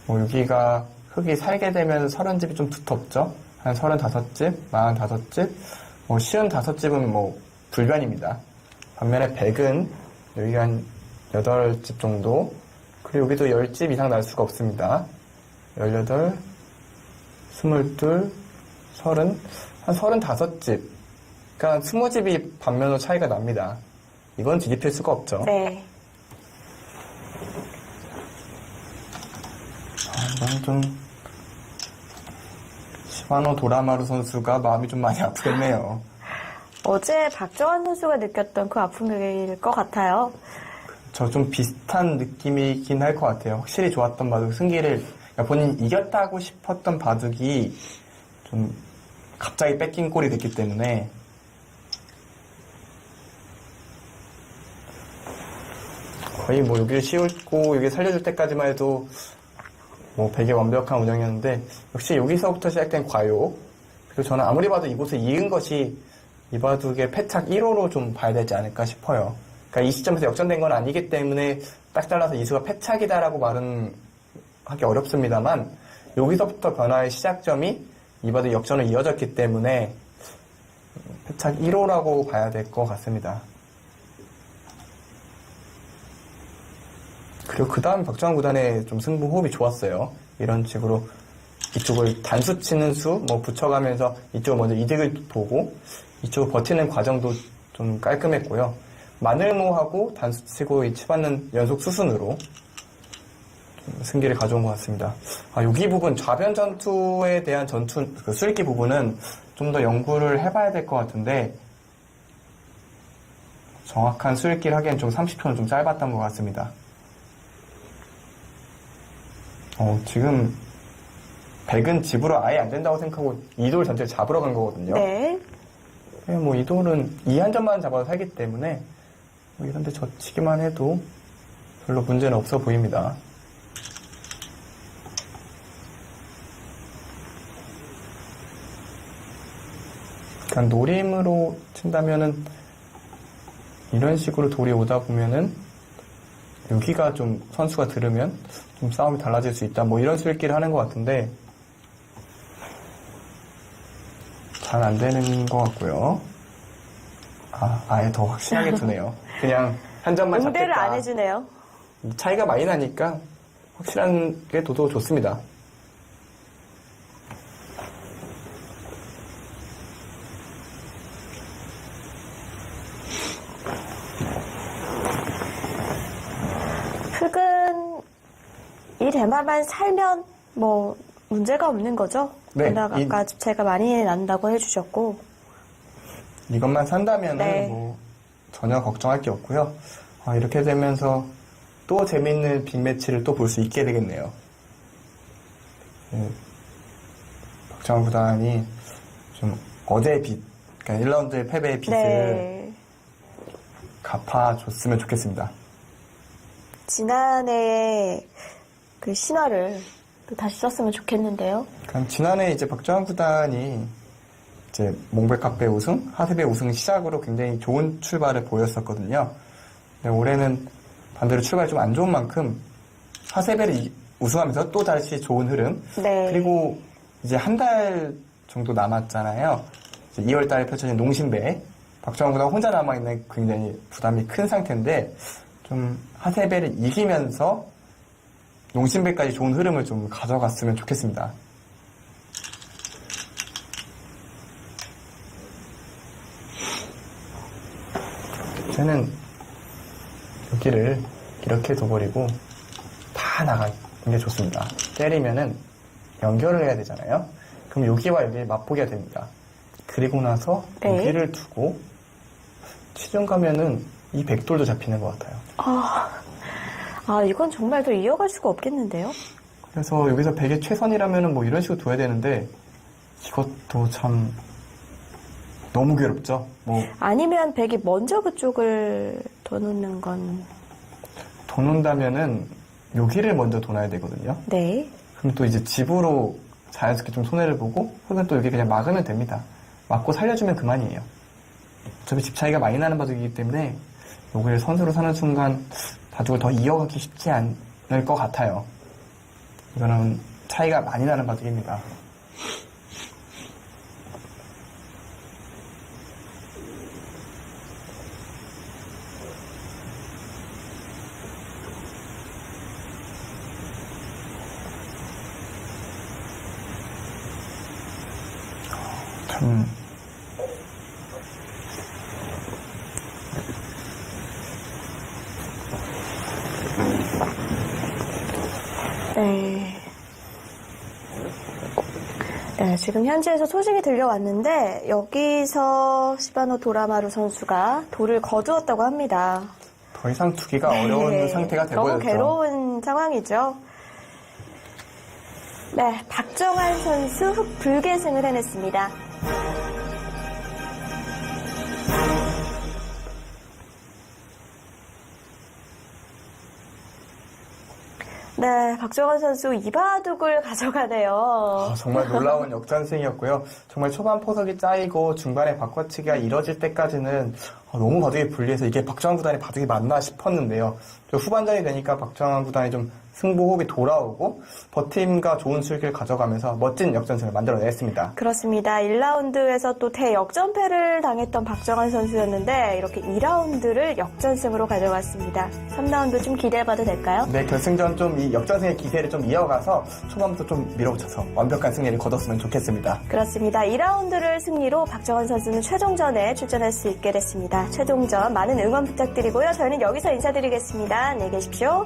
여기가 흙이 살게 되면 30집이 좀 두텁죠. 한 35집, 45집, 55집은 불변입니다. 반면에 100은 여기가 한 8집 정도, 그리고 여기도 10집 이상 날 수가 없습니다. 18, 22, 30, 한 35집. 그러니까 20집이 반면으로 차이가 납니다. 이건 뒤집힐 수가 없죠. 네. 이건 좀 시바노 도라마루 선수가 마음이 좀 많이 아프겠네요. 어제 박정환 선수가 느꼈던 그 아픔일 것 같아요. 저 좀 비슷한 느낌이긴 할 것 같아요. 확실히 좋았던 바둑 승기를 그러니까 본인이 이겼다고 싶었던 바둑이 좀 갑자기 뺏긴 꼴이 됐기 때문에 거의 뭐 여기를 씌우고 여기 살려줄 때까지만 해도 뭐 백의 완벽한 운영이었는데 역시 여기서부터 시작된 과욕. 그리고 저는 아무리 봐도 이곳을 이은 것이 이 바둑의 패착 1호로 좀 봐야 되지 않을까 싶어요. 그러니까 이 시점에서 역전된 건 아니기 때문에 딱 잘라서 이수가 패착이다라고 말은 하기 어렵습니다만 여기서부터 변화의 시작점이 이 바둑 역전으로 이어졌기 때문에 패착 1호라고 봐야 될 것 같습니다. 그리고 그 다음 벽정환 구단의 좀 승부 호흡이 좋았어요. 이런 식으로 이쪽을 단수 치는 수, 뭐 붙여가면서 이쪽을 먼저 이득을 보고 이쪽을 버티는 과정도 좀 깔끔했고요. 마늘모하고 단수 치고 이 치받는 연속 수순으로 승기를 가져온 것 같습니다. 여기 부분 좌변 전투에 대한 그 수익기 부분은 좀 더 연구를 해봐야 될 것 같은데 정확한 수익기를 하기엔 좀 30초는 좀 짧았던 것 같습니다. 지금 백은 집으로 아예 안 된다고 생각하고 이돌 전체를 잡으러 간 거거든요. 네. 뭐 이돌은 이 한 점만 잡아도 살기 때문에 뭐 이런데 젖히기만 해도 별로 문제는 없어 보입니다. 그러니까 노림으로 친다면은 이런 식으로 돌이 오다 보면은 여기가 좀 선수가 들으면 좀 싸움이 달라질 수 있다. 뭐 이런 수익기를 하는 것 같은데 잘 안 되는 것 같고요. 아예 더 확실하게 두네요. 그냥 한 점만 잡겠다. 응대를 안 해주네요. 차이가 많이 나니까 확실한 게 더 좋습니다. 흙은 이 대마만 살면 뭐 문제가 없는 거죠? 네, 워낙 아까 집차이가 많이 난다고 해주셨고 이것만 산다면 네. 뭐 전혀 걱정할 게 없고요. 이렇게 되면서 또 재밌는 빅매치를 또 볼 수 있게 되겠네요. 박정환 구단이 좀 어제의 빚, 그러니까 1라운드의 패배의 빚을 네. 갚아줬으면 좋겠습니다. 지난해의 그 신화를 또 다시 썼으면 좋겠는데요. 그럼 지난해 이제 박정환 구단이 이제 몽벨카페 우승, 하세배 우승 시작으로 굉장히 좋은 출발을 보였었거든요. 근데 올해는 반대로 출발이 좀 안 좋은 만큼 하세배를 우승하면서 또 다시 좋은 흐름. 네. 그리고 이제 한 달 정도 남았잖아요. 이제 2월 달에 펼쳐진 농심배. 박정환 구단 혼자 남아있는 굉장히 부담이 큰 상태인데 좀 하세배를 이기면서 농심배까지 좋은 흐름을 좀 가져갔으면 좋겠습니다. 저는 여기를 이렇게 둬버리고 다 나가는 게 좋습니다. 때리면은 연결을 해야 되잖아요. 그럼 여기와 여기를 맛보게 됩니다. 그리고 나서 네. 여기를 두고 치중 가면은 이 백돌도 잡히는 것 같아요. 이건 정말 더 이어갈 수가 없겠는데요? 그래서 여기서 백의 최선이라면은 뭐 이런 식으로 둬야 되는데 이것도 참 너무 괴롭죠. 뭐 아니면 백이 먼저 그쪽을 더 놓는 건 더 놓는다면은 여기를 먼저 둬놔야 되거든요. 네. 그럼 또 이제 집으로 자연스럽게 좀 손해를 보고 혹은 또 여기 그냥 막으면 됩니다. 막고 살려주면 그만이에요. 어차피 집 차이가 많이 나는 바둑이기 때문에 여기를 선수로 사는 순간 바둑을 더 이어가기 쉽지 않을 것 같아요. 이거는 차이가 많이 나는 바둑입니다. 참 네. 네, 지금 현지에서 소식이 들려왔는데 여기서 시바노 도라마루 선수가 돌을 거두었다고 합니다. 더 이상 두기가 어려운 상태가 되고 너무 있죠. 괴로운 상황이죠. 네, 박정환 선수 흑불계승을 해냈습니다. 네, 박정환 선수 2바둑을 가져가네요. 정말 놀라운 역전승이었고요. 정말 초반 포석이 짜이고 중반에 바꿔치기가 이뤄질 때까지는 너무 바둑이 불리해서 이게 박정환 구단의 바둑이 맞나 싶었는데요. 또 후반전이 되니까 박정환 구단이 좀 승부 호흡이 돌아오고 버팀과 좋은 수익을 가져가면서 멋진 역전승을 만들어냈습니다. 그렇습니다. 1라운드에서 또 대역전패를 당했던 박정환 선수였는데 이렇게 2라운드를 역전승으로 가져갔습니다. 3라운드 좀 기대해봐도 될까요? 네, 결승전 좀 이 역전승의 기세를 좀 이어가서 초반부터 좀 밀어붙여서 완벽한 승리를 거뒀으면 좋겠습니다. 그렇습니다. 2라운드를 승리로 박정환 선수는 최종전에 출전할 수 있게 됐습니다. 최종전 많은 응원 부탁드리고요. 저희는 여기서 인사드리겠습니다. 안녕히 계십시오.